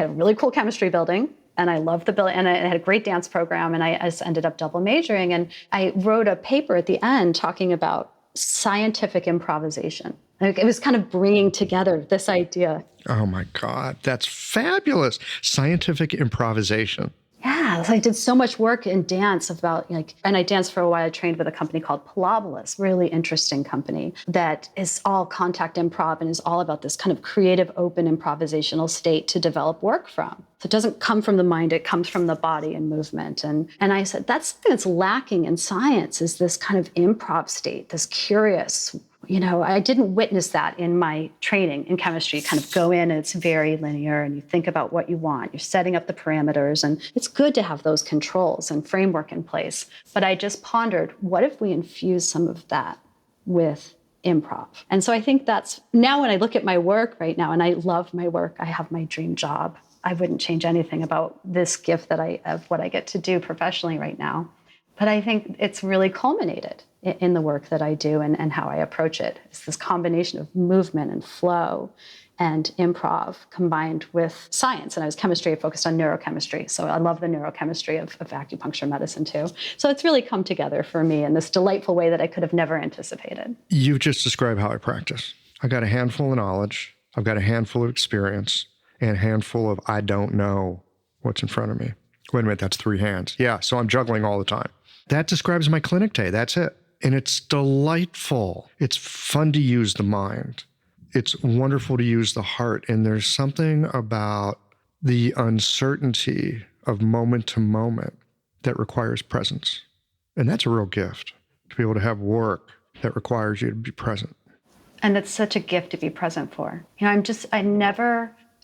really cool chemistry building, and I loved the building, and it had a great dance program, and I just ended up double majoring. And I wrote a paper at the end talking about scientific improvisation. It was kind of bringing together this idea. Oh my God, that's fabulous. Scientific improvisation. Yeah, so I did so much work in dance about and I danced for a while. I trained with a company called Pilobolus, really interesting company that is all contact improv and is all about this kind of creative, open, improvisational state to develop work from. So it doesn't come from the mind, it comes from the body and movement. And I said, that's something that's lacking in science, is this kind of improv state, this curious. I didn't witness that in my training in chemistry. You kind of go in and it's very linear and you think about what you want. You're setting up the parameters, and it's good to have those controls and framework in place. But I just pondered, what if we infuse some of that with improv? And so I think that's, now when I look at my work right now, and I love my work, I have my dream job. I wouldn't change anything about this gift of what I get to do professionally right now. But I think it's really culminated in the work that I do and how I approach it. It's this combination of movement and flow and improv combined with science. And I was chemistry, I focused on neurochemistry. So I love the neurochemistry of acupuncture medicine too. So it's really come together for me in this delightful way that I could have never anticipated. You've just described how I practice. I've got a handful of knowledge, I've got a handful of experience, and a handful of I don't know what's in front of me. Wait a minute, that's 3 hands. Yeah, so I'm juggling all the time. That describes my clinic day. That's it. And it's delightful. It's fun to use the mind. It's wonderful to use the heart. And there's something about the uncertainty of moment to moment that requires presence. And that's a real gift, to be able to have work that requires you to be present. And it's such a gift to be present for.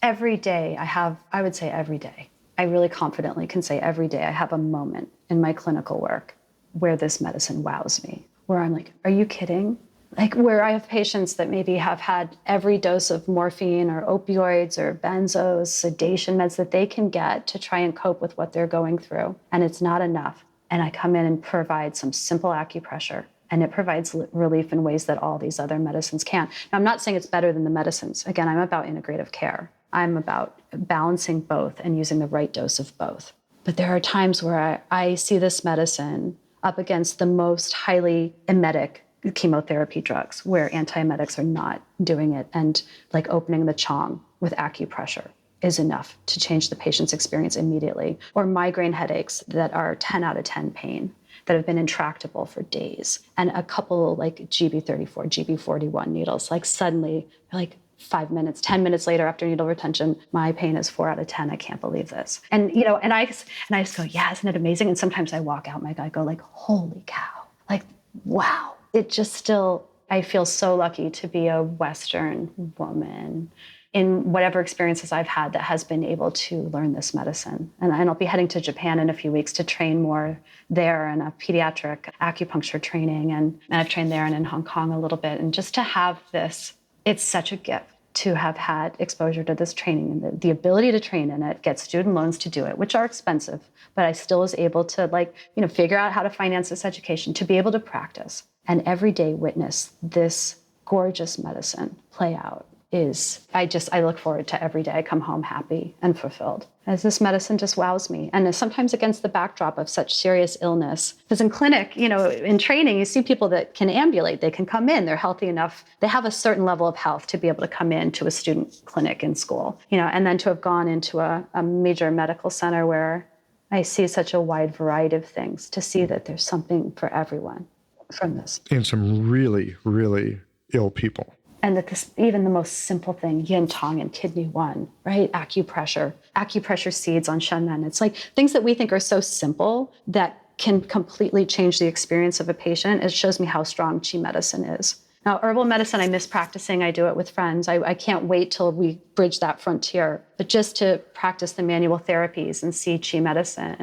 Every day I would say every day, I really confidently can say every day I have a moment in my clinical work where this medicine wows me, where I'm like, are you kidding? Like where I have patients that maybe have had every dose of morphine or opioids or benzos, sedation meds that they can get to try and cope with what they're going through. And it's not enough. And I come in and provide some simple acupressure. And it provides relief in ways that all these other medicines can't. Now, I'm not saying it's better than the medicines. Again, I'm about integrative care. I'm about balancing both and using the right dose of both. But there are times where I see this medicine up against the most highly emetic chemotherapy drugs, where antiemetics are not doing it. And like opening the chong with acupressure is enough to change the patient's experience immediately. Or migraine headaches that are 10 out of 10 pain, that have been intractable for days. And a couple like GB34, GB41 needles, like suddenly, like 5 minutes, 10 minutes later after needle retention, my pain is 4 out of 10. I can't believe this. And, and I just go, yeah, isn't it amazing? And sometimes I walk out, I go like, holy cow, like, wow. It just still, I feel so lucky to be a Western woman in whatever experiences I've had that has been able to learn this medicine. And I'll be heading to Japan in a few weeks to train more there in a pediatric acupuncture training. And I've trained there and in Hong Kong a little bit. And just to have this, it's such a gift to have had exposure to this training and the ability to train in it, get student loans to do it, which are expensive, but I still was able to figure out how to finance this education, to be able to practice and every day witness this gorgeous medicine play out. I look forward to every day I come home happy and fulfilled, as this medicine just wows me. And sometimes against the backdrop of such serious illness, because in clinic, in training, you see people that can ambulate, they can come in, they're healthy enough, they have a certain level of health to be able to come in to a student clinic in school, and then to have gone into a major medical center where I see such a wide variety of things, to see that there's something for everyone from this. And some really, really ill people. And that even the most simple thing, yin tong and kidney 1, right? Acupressure seeds on Shenmen. It's like things that we think are so simple that can completely change the experience of a patient. It shows me how strong Qi medicine is. Now, herbal medicine, I miss practicing. I do it with friends. I can't wait till we bridge that frontier. But just to practice the manual therapies and see Qi medicine,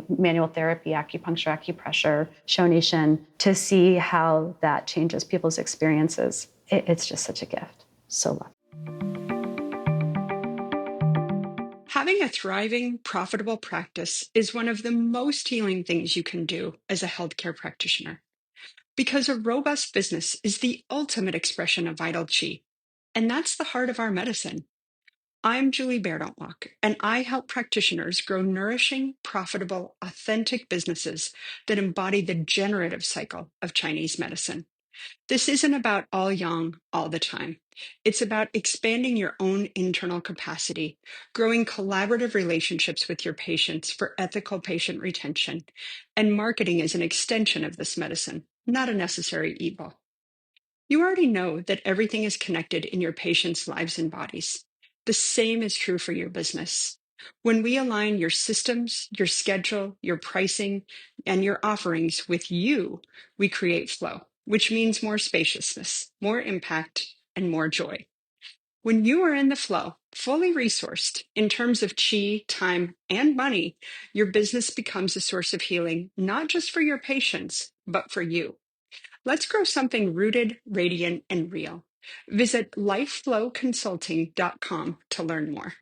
manual therapy, acupuncture, acupressure, Shonishin, to see how that changes people's experiences. It's just such a gift. So lucky. Having a thriving, profitable practice is one of the most healing things you can do as a healthcare practitioner. Because a robust business is the ultimate expression of vital qi. And that's the heart of our medicine. I'm Julie Bairdontlock, and I help practitioners grow nourishing, profitable, authentic businesses that embody the generative cycle of Chinese medicine. This isn't about all yang all the time. It's about expanding your own internal capacity, growing collaborative relationships with your patients for ethical patient retention, and marketing as an extension of this medicine, not a necessary evil. You already know that everything is connected in your patients' lives and bodies. The same is true for your business. When we align your systems, your schedule, your pricing, and your offerings with you, we create flow, which means more spaciousness, more impact, and more joy. When you are in the flow, fully resourced in terms of qi, time, and money, your business becomes a source of healing, not just for your patients, but for you. Let's grow something rooted, radiant, and real. Visit lifeflowconsulting.com to learn more.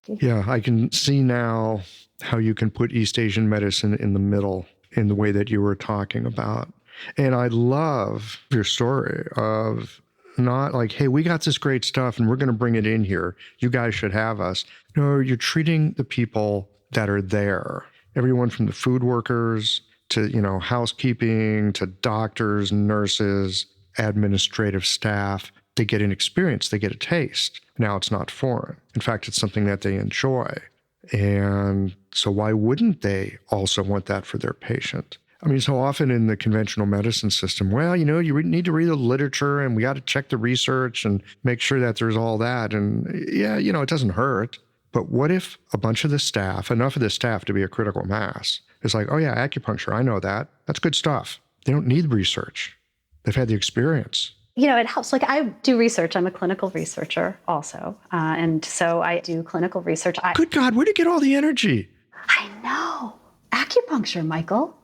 Yeah, I can see now how you can put East Asian medicine in the middle in the way that you were talking about. And I love your story of not like, hey, we got this great stuff and we're going to bring it in here. You guys should have us. No, you're treating the people that are there. Everyone from the food workers to, housekeeping, to doctors, nurses, administrative staff. They get an experience, they get a taste. Now it's not foreign. In fact, it's something that they enjoy. And so why wouldn't they also want that for their patient? I mean, so often in the conventional medicine system, well, you know, you need to read the literature and we got to check the research and make sure that there's all that. And yeah, you know, it doesn't hurt. But what if a bunch of the staff, enough of the staff to be a critical mass, is like, oh yeah, acupuncture, I know that. That's good stuff. They don't need research. They've had the experience. You know, it helps. Like I do research. I'm a clinical researcher also. And so I do clinical research. Good God, where do you get all the energy? I know. Acupuncture, Michael.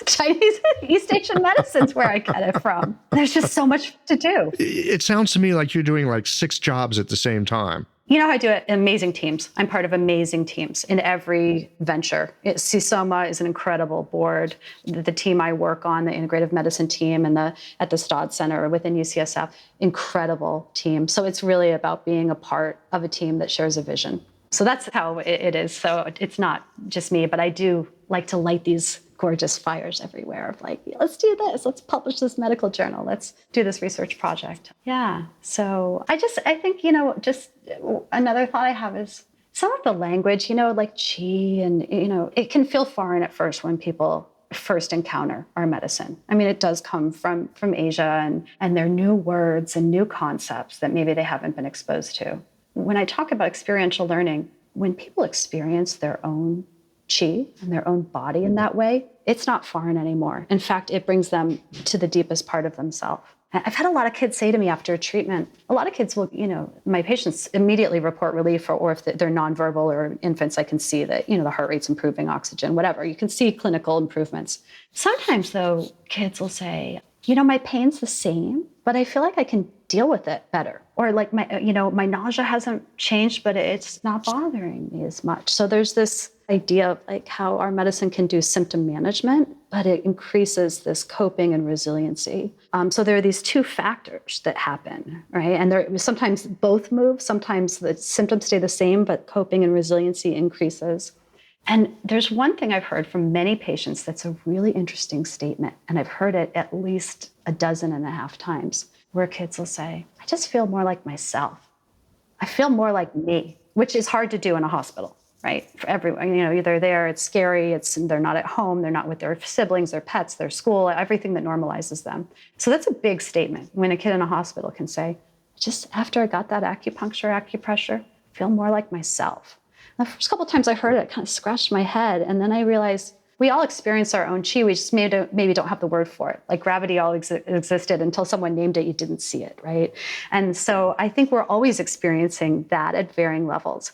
Chinese East Asian medicine's where I get it from. There's just so much to do. It sounds to me like you're doing like 6 jobs at the same time. You know how I do it? Amazing teams. I'm part of amazing teams in every venture. CISOMA is an incredible board. The team I work on, the integrative medicine team and at the Stodd Center within UCSF, incredible team. So it's really about being a part of a team that shares a vision. So that's how it is. So it's not just me, but I do like to light these gorgeous fires everywhere of like, let's do this. Let's publish this medical journal. Let's do this research project. Yeah. So I think, you know, just another thought I have is some of the language, you know, like qi and, you know, it can feel foreign at first when people first encounter our medicine. I mean, it does come from Asia and there are new words and new concepts that maybe they haven't been exposed to. When I talk about experiential learning, when people experience their own qi and their own body in that way, it's not foreign anymore. In fact, it brings them to the deepest part of themselves. I've had a lot of kids say to me after a treatment, a lot of kids will, you know, my patients immediately report relief or if they're nonverbal or infants, I can see that, you know, the heart rate's improving, oxygen, whatever. You can see clinical improvements. Sometimes though, kids will say, you know, my pain's the same, but I feel like I can deal with it better. Or like my nausea hasn't changed, but it's not bothering me as much. So there's this idea of like how our medicine can do symptom management, but it increases this coping and resiliency. So there are these 2 factors that happen, right? And there sometimes both move. Sometimes the symptoms stay the same, but coping and resiliency increases. And there's one thing I've heard from many patients that's a really interesting statement, and I've heard it at least 12.5 times, where kids will say, I just feel more like myself. I feel more like me, which is hard to do in a hospital, right? For everyone, you know, either there, it's scary, they're not at home, they're not with their siblings, their pets, their school, everything that normalizes them. So that's a big statement when a kid in a hospital can say, just after I got that acupressure, I feel more like myself. The first couple of times I heard it, it kind of scratched my head. And then I realized we all experience our own qi. We just maybe don't have the word for it. Like gravity always existed until someone named it, you didn't see it, right? And so I think we're always experiencing that at varying levels.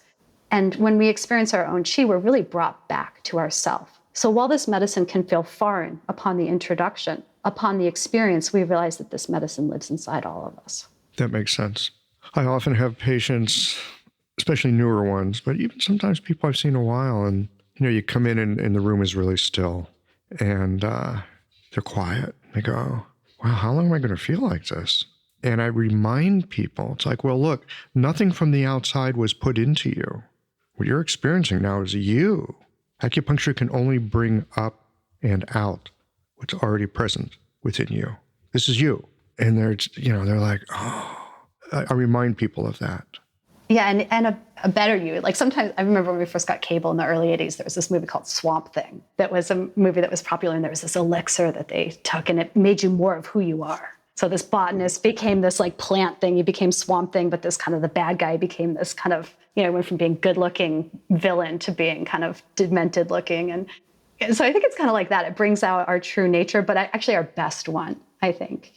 And when we experience our own qi, we're really brought back to ourself. So while this medicine can feel foreign upon the introduction, upon the experience, we realize that this medicine lives inside all of us. That makes sense. I often have patients, especially newer ones, but even sometimes people I've seen a while, and you know, you come in and the room is really still and they're quiet. They go, wow, how long am I going to feel like this? And I remind people, it's like, well, look, nothing from the outside was put into you. What you're experiencing now is you. Acupuncture can only bring up and out what's already present within you. This is you. And they're like, oh, I remind people of that. Yeah, and a better you. Like sometimes, I remember when we first got cable in the early 80s, there was this movie called Swamp Thing. That was a movie that was popular, and there was this elixir that they took, and it made you more of who you are. So this botanist became this like plant thing. He became Swamp Thing, but this kind of the bad guy became this kind of, went from being good-looking villain to being kind of demented looking. And so I think it's kind of like that. It brings out our true nature, but actually our best one, I think,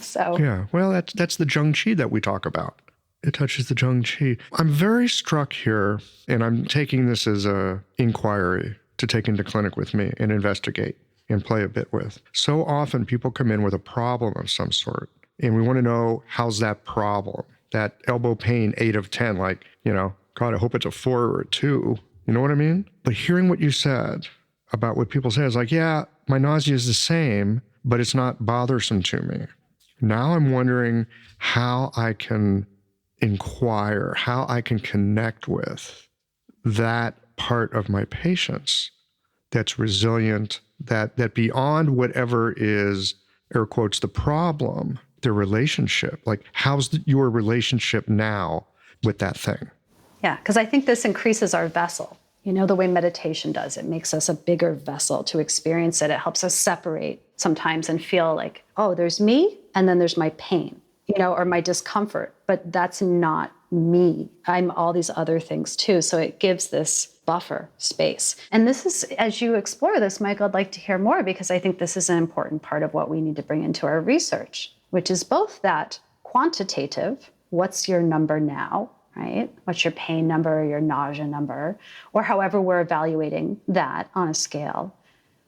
so. Yeah, well, that's the Zheng Qi that we talk about. It touches the Zheng Qi. I'm very struck here, and I'm taking this as a inquiry to take into clinic with me and investigate and play a bit with. So often people come in with a problem of some sort, and we want to know, how's that problem? That elbow pain, 8 of 10, like, God, I hope it's a 4 or a 2. You know what I mean? But hearing what you said about what people say is like, yeah, my nausea is the same, but it's not bothersome to me. Now I'm wondering how I can inquire, how I can connect with that part of my patients that's resilient, that beyond whatever is, air quotes, the problem, their relationship. Like, how's your relationship now with that thing? Yeah, because I think this increases our vessel. You know, the way meditation does, it makes us a bigger vessel to experience it. It helps us separate sometimes and feel like, oh, there's me and then there's my pain, you know, or my discomfort, but that's not me. I'm all these other things too. So it gives this buffer space. And this is, as you explore this, Michael, I'd like to hear more, because I think this is an important part of what we need to bring into our research, which is both that quantitative, what's your number now, right? What's your pain number or your nausea number, or however we're evaluating that on a scale.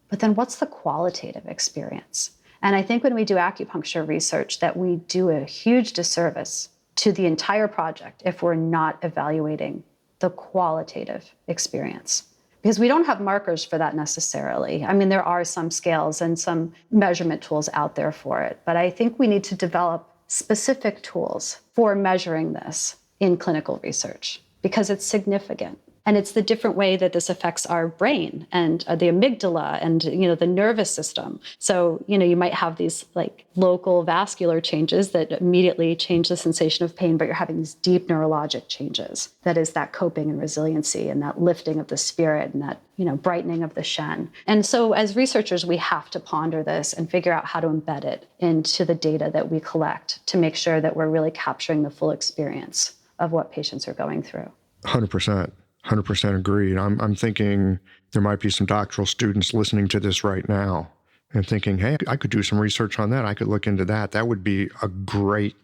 But then what's the qualitative experience? And I think when we do acupuncture research, that we do a huge disservice to the entire project if we're not evaluating the qualitative experience. Because we don't have markers for that necessarily. I mean, there are some scales and some measurement tools out there for it, but I think we need to develop specific tools for measuring this in clinical research, because it's significant. And it's the different way that this affects our brain and the amygdala and, you know, the nervous system. So, you know, you might have these like local vascular changes that immediately change the sensation of pain, but you're having these deep neurologic changes. That is that coping and resiliency and that lifting of the spirit and that, you know, brightening of the Shen. And so as researchers, we have to ponder this and figure out how to embed it into the data that we collect to make sure that we're really capturing the full experience of what patients are going through. 100%. 100% agreed. I'm thinking there might be some doctoral students listening to this right now and thinking, hey, I could do some research on that. I could look into that. That would be a great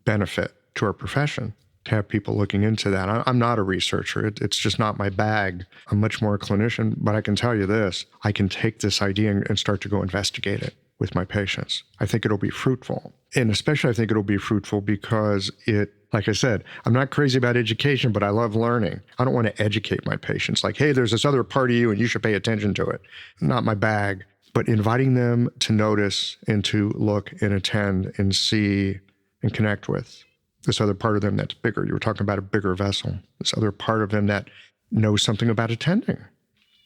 benefit to our profession, to have people looking into that. I'm not a researcher. It's just not my bag. I'm much more a clinician, but I can tell you this, I can take this idea and start to go investigate it with my patients. I think it'll be fruitful. And especially I think it'll be fruitful because like I said, I'm not crazy about education, but I love learning. I don't want to educate my patients like, hey, there's this other part of you and you should pay attention to it. Not my bag, but inviting them to notice and to look and attend and see and connect with this other part of them that's bigger. You were talking about a bigger vessel, this other part of them that knows something about attending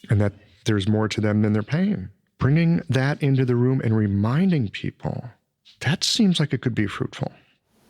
and that there's more to them than their pain. Bringing that into the room and reminding people, that seems like it could be fruitful.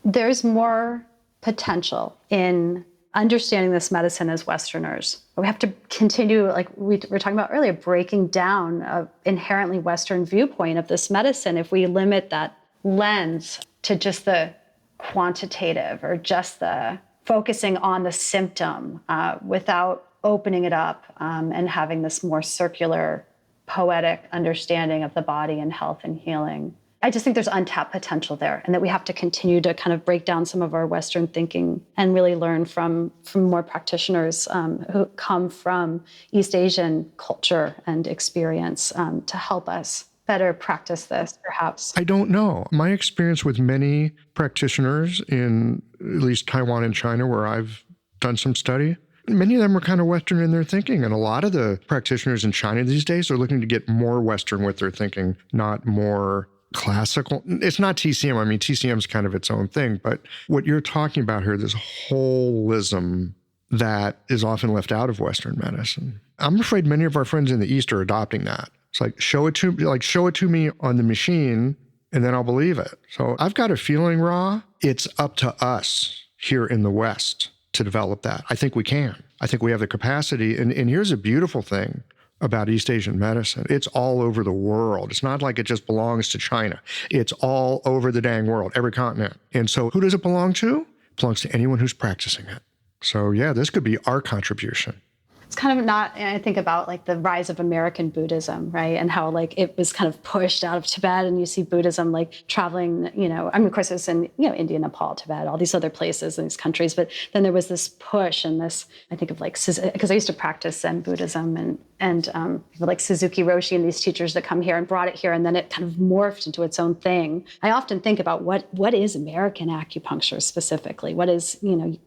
There's more potential in understanding this medicine as Westerners. We have to continue, like we were talking about earlier, breaking down an inherently Western viewpoint of this medicine. If we limit that lens to just the quantitative or just the focusing on the symptom without opening it up and having this more circular, poetic understanding of the body and health and healing. I just think there's untapped potential there, and that we have to continue to kind of break down some of our Western thinking and really learn from more practitioners who come from East Asian culture and experience to help us better practice this, perhaps. I don't know. My experience with many practitioners in at least Taiwan and China, where I've done some study, many of them are kind of Western in their thinking. And a lot of the practitioners in China these days are looking to get more Western with their thinking, not more classical. It's not TCM. I mean, TCM is kind of its own thing. But what you're talking about here, this holism that is often left out of Western medicine. I'm afraid many of our friends in the East are adopting that. It's like, show it to me on the machine, and then I'll believe it. So I've got a feeling, Ra, it's up to us here in the West to develop that. I think we can. I think we have the capacity. And here's a beautiful thing about East Asian medicine. It's all over the world. It's not like it just belongs to China. It's all over the dang world, every continent. And so who does it belong to? It belongs to anyone who's practicing it. So yeah, this could be our contribution. It's kind of not, I think about like the rise of American Buddhism, right? And how like it was kind of pushed out of Tibet, and you see Buddhism like traveling, I mean, of course it was in, India, Nepal, Tibet, all these other places in these countries. But then there was this push and this, I think of like, because I used to practice Zen Buddhism and people like Suzuki Roshi and these teachers that come here and brought it here, and then it kind of morphed into its own thing. I often think about what is American acupuncture specifically? What is,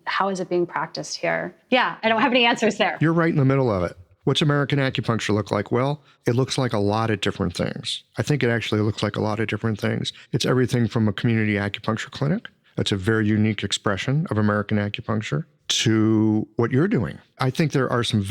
how is it being practiced here? Yeah, I don't have any answers there. You're right in the middle of it. What's American acupuncture look like? Well, it looks like a lot of different things. I think it actually looks like a lot of different things. It's everything from a community acupuncture clinic. That's a very unique expression of American acupuncture, to what you're doing. I think there are some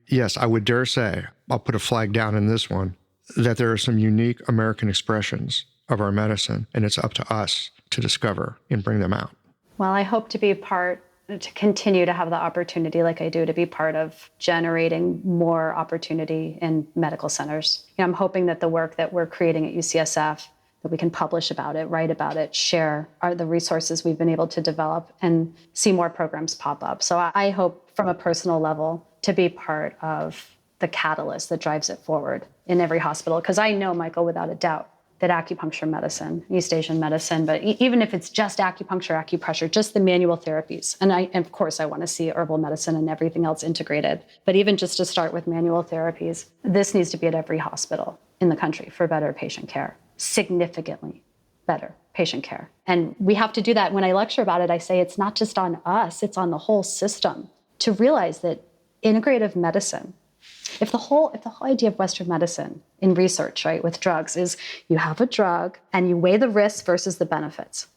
yes, I would dare say, I'll put a flag down in this one, that there are some unique American expressions of our medicine, and it's up to us to discover and bring them out. Well, I hope to be a part to continue to have the opportunity like I do to be part of generating more opportunity in medical centers. I'm hoping that the work that we're creating at UCSF, that we can publish about it, write about it, share are the resources we've been able to develop and see more programs pop up. So I hope from a personal level to be part of the catalyst that drives it forward in every hospital. Because I know, Michael, without a doubt, that acupuncture medicine, East Asian medicine, but even if it's just acupuncture, acupressure, just the manual therapies, and of course I want to see herbal medicine and everything else integrated, but even just to start with manual therapies, this needs to be at every hospital in the country for better patient care, significantly better patient care. And we have to do that. When I lecture about it, I say it's not just on us, it's on the whole system to realize that integrative medicine, if the whole idea of Western medicine in research, right, with drugs is you have a drug and you weigh the risks versus the benefits.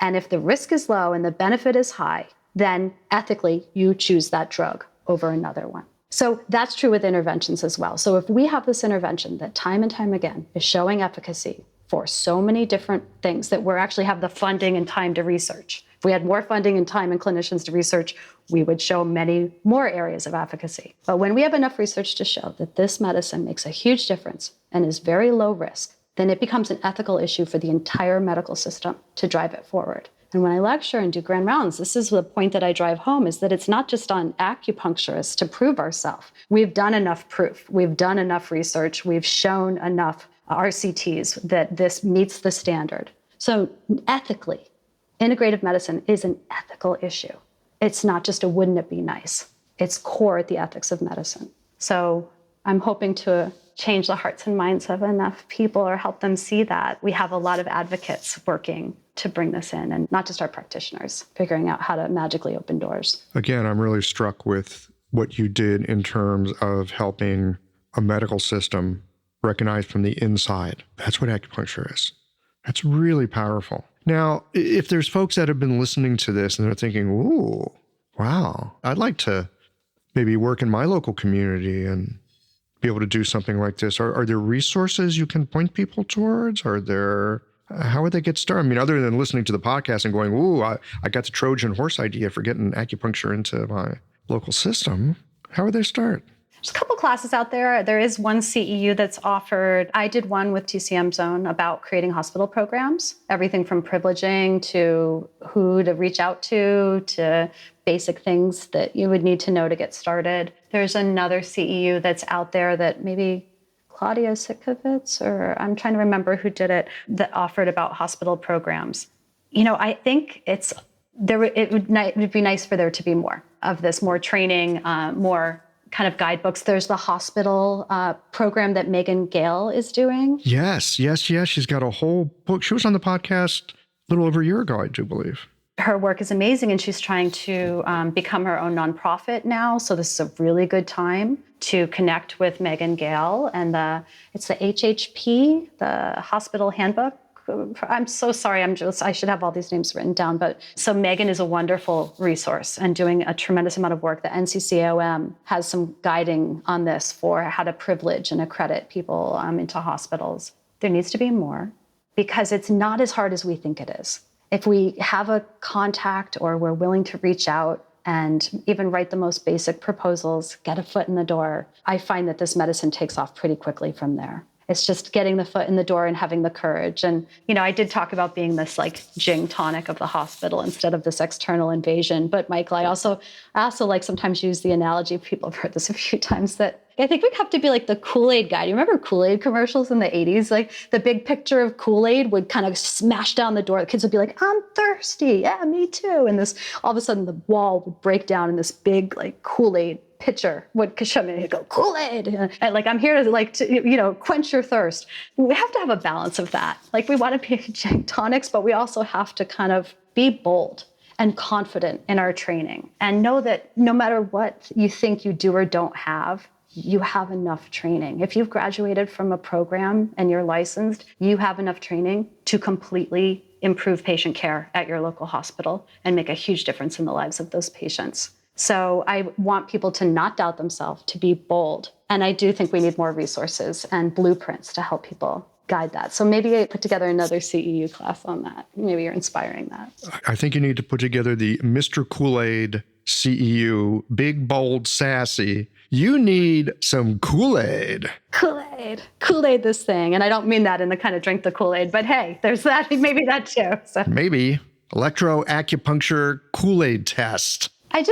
And if the risk is low and the benefit is high, then ethically you choose that drug over another one. So that's true with interventions as well. So if we have this intervention that time and time again is showing efficacy for so many different things that we actually have the funding and time to research. If we had more funding and time and clinicians to research, we would show many more areas of efficacy. But when we have enough research to show that this medicine makes a huge difference and is very low risk, then it becomes an ethical issue for the entire medical system to drive it forward. And when I lecture and do grand rounds, this is the point that I drive home, is that it's not just on acupuncturists to prove ourselves. We've done enough proof. We've done enough research. We've shown enough RCTs that this meets the standard. So ethically, integrative medicine is an ethical issue. It's not just a wouldn't it be nice. It's core at the ethics of medicine. So I'm hoping to change the hearts and minds of enough people or help them see that. We have a lot of advocates working to bring this in, and not just our practitioners, figuring out how to magically open doors. Again, I'm really struck with what you did in terms of helping a medical system recognize from the inside. That's what acupuncture is. That's really powerful. Now, if there's folks that have been listening to this and they're thinking, ooh, wow, I'd like to maybe work in my local community and be able to do something like this. Are there resources you can point people towards? How would they get started? I mean, other than listening to the podcast and going, ooh, I got the Trojan horse idea for getting acupuncture into my local system, how would they start? There's a couple classes out there. There is one CEU that's offered. I did one with TCM Zone about creating hospital programs, everything from privileging to who to reach out to basic things that you would need to know to get started. There's another CEU that's out there that maybe Claudia Sitkovitz, or I'm trying to remember who did it, that offered about hospital programs. I think it would be nice for there to be more of this, more training, more kind of guidebooks. There's the hospital program that Megan Gale is doing. Yes. She's got a whole book. She was on the podcast a little over a year ago, I do believe. Her work is amazing, and she's trying to become her own nonprofit now. So this is a really good time to connect with Megan Gale. And it's the HHP, the Hospital Handbook. I'm so sorry. I should have all these names written down. But so Megan is a wonderful resource and doing a tremendous amount of work. The NCCOM has some guiding on this for how to privilege and accredit people into hospitals. There needs to be more, because it's not as hard as we think it is. If we have a contact or we're willing to reach out and even write the most basic proposals, get a foot in the door, I find that this medicine takes off pretty quickly from there. It's just getting the foot in the door and having the courage. And, I did talk about being this like gin tonic of the hospital instead of this external invasion. But Michael, I also like sometimes use the analogy, people have heard this a few times, that I think we have to be like the Kool-Aid guy. Do you remember Kool-Aid commercials in the 80s? Like the big picture of Kool-Aid would kind of smash down the door. The kids would be like, I'm thirsty. Yeah, me too. And this, all of a sudden the wall would break down and this big like Kool-Aid pitcher would come in and go, Kool-Aid. And like, I'm here to quench your thirst. We have to have a balance of that. Like we want to be gin tonics, but we also have to kind of be bold and confident in our training and know that no matter what you think you do or don't have, you have enough training. If you've graduated from a program and you're licensed, you have enough training to completely improve patient care at your local hospital and make a huge difference in the lives of those patients. So I want people to not doubt themselves, to be bold. And I do think we need more resources and blueprints to help people guide that. So maybe I put together another CEU class on that. Maybe you're inspiring that. I think you need to put together the Mr. Kool-Aid CEU, big, bold, sassy. You need some Kool-Aid. Kool-Aid. Kool-Aid this thing. And I don't mean that in the kind of drink the Kool-Aid, but hey, there's that, maybe that too. So. Maybe. Electroacupuncture Kool-Aid test. I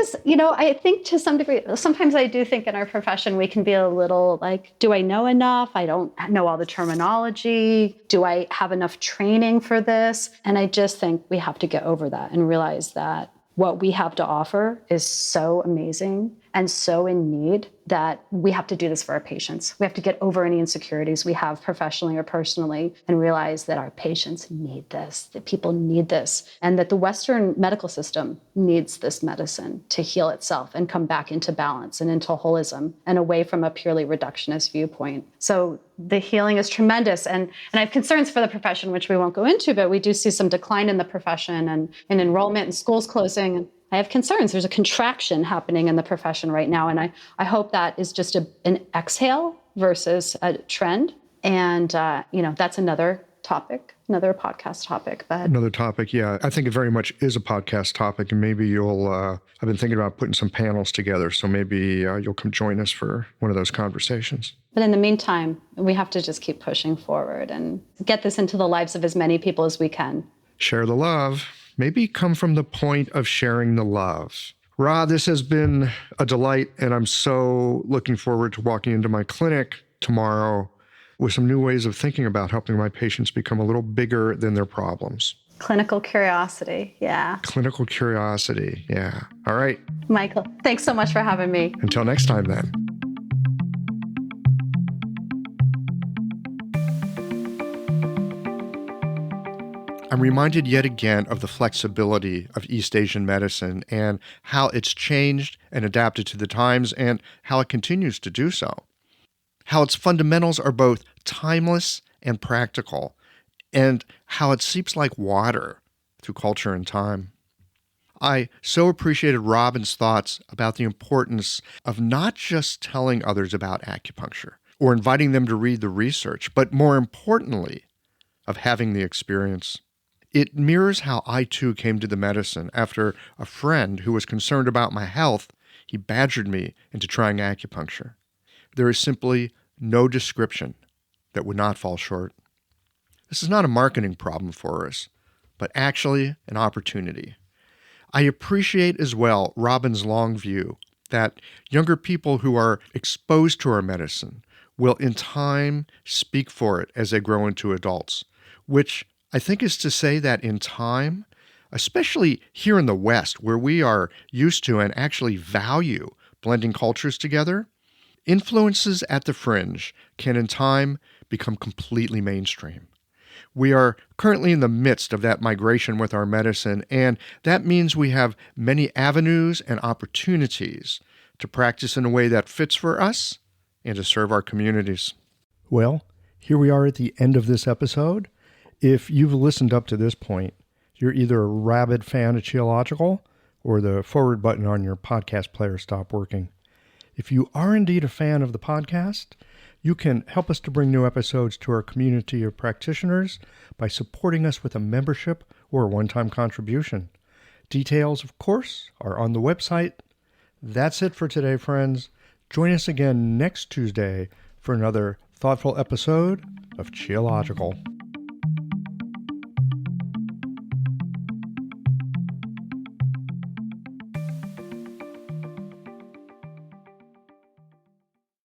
think to some degree, sometimes I do think in our profession, we can be a little like, do I know enough? I don't know all the terminology. Do I have enough training for this? And I just think we have to get over that and realize that what we have to offer is so amazing and so in need that we have to do this for our patients. We have to get over any insecurities we have professionally or personally and realize that our patients need this, that people need this, and that the Western medical system needs this medicine to heal itself and come back into balance and into holism and away from a purely reductionist viewpoint. So the healing is tremendous. And I have concerns for the profession, which we won't go into, but we do see some decline in the profession and in enrollment and schools closing. I have concerns. There's a contraction happening in the profession right now. And I hope that is just an exhale versus a trend. And, that's another topic, another podcast topic. Another topic, yeah. I think it very much is a podcast topic. And maybe you'll, I've been thinking about putting some panels together. So maybe you'll come join us for one of those conversations. But in the meantime, we have to just keep pushing forward and get this into the lives of as many people as we can. Share the love. Maybe come from the point of sharing the love. Ra, this has been a delight, and I'm so looking forward to walking into my clinic tomorrow with some new ways of thinking about helping my patients become a little bigger than their problems. Clinical curiosity, yeah. Clinical curiosity, yeah. All right. Michael, thanks so much for having me. Until next time, then. I'm reminded yet again of the flexibility of East Asian medicine and how it's changed and adapted to the times and how it continues to do so. How its fundamentals are both timeless and practical, and how it seeps like water through culture and time. I so appreciated Robyn's thoughts about the importance of not just telling others about acupuncture or inviting them to read the research, but more importantly, of having the experience. It mirrors how I too came to the medicine after a friend who was concerned about my health, he badgered me into trying acupuncture. There is simply no description that would not fall short. This is not a marketing problem for us, but actually an opportunity. I appreciate as well Robyn's long view that younger people who are exposed to our medicine will in time speak for it as they grow into adults, which I think is to say that in time, especially here in the West, where we are used to and actually value blending cultures together, influences at the fringe can in time become completely mainstream. We are currently in the midst of that migration with our medicine, and that means we have many avenues and opportunities to practice in a way that fits for us and to serve our communities. Well, here we are at the end of this episode. If you've listened up to this point, you're either a rabid fan of Qiological or the forward button on your podcast player stopped working. If you are indeed a fan of the podcast, you can help us to bring new episodes to our community of practitioners by supporting us with a membership or a one-time contribution. Details, of course, are on the website. That's it for today, friends. Join us again next Tuesday for another thoughtful episode of Qiological.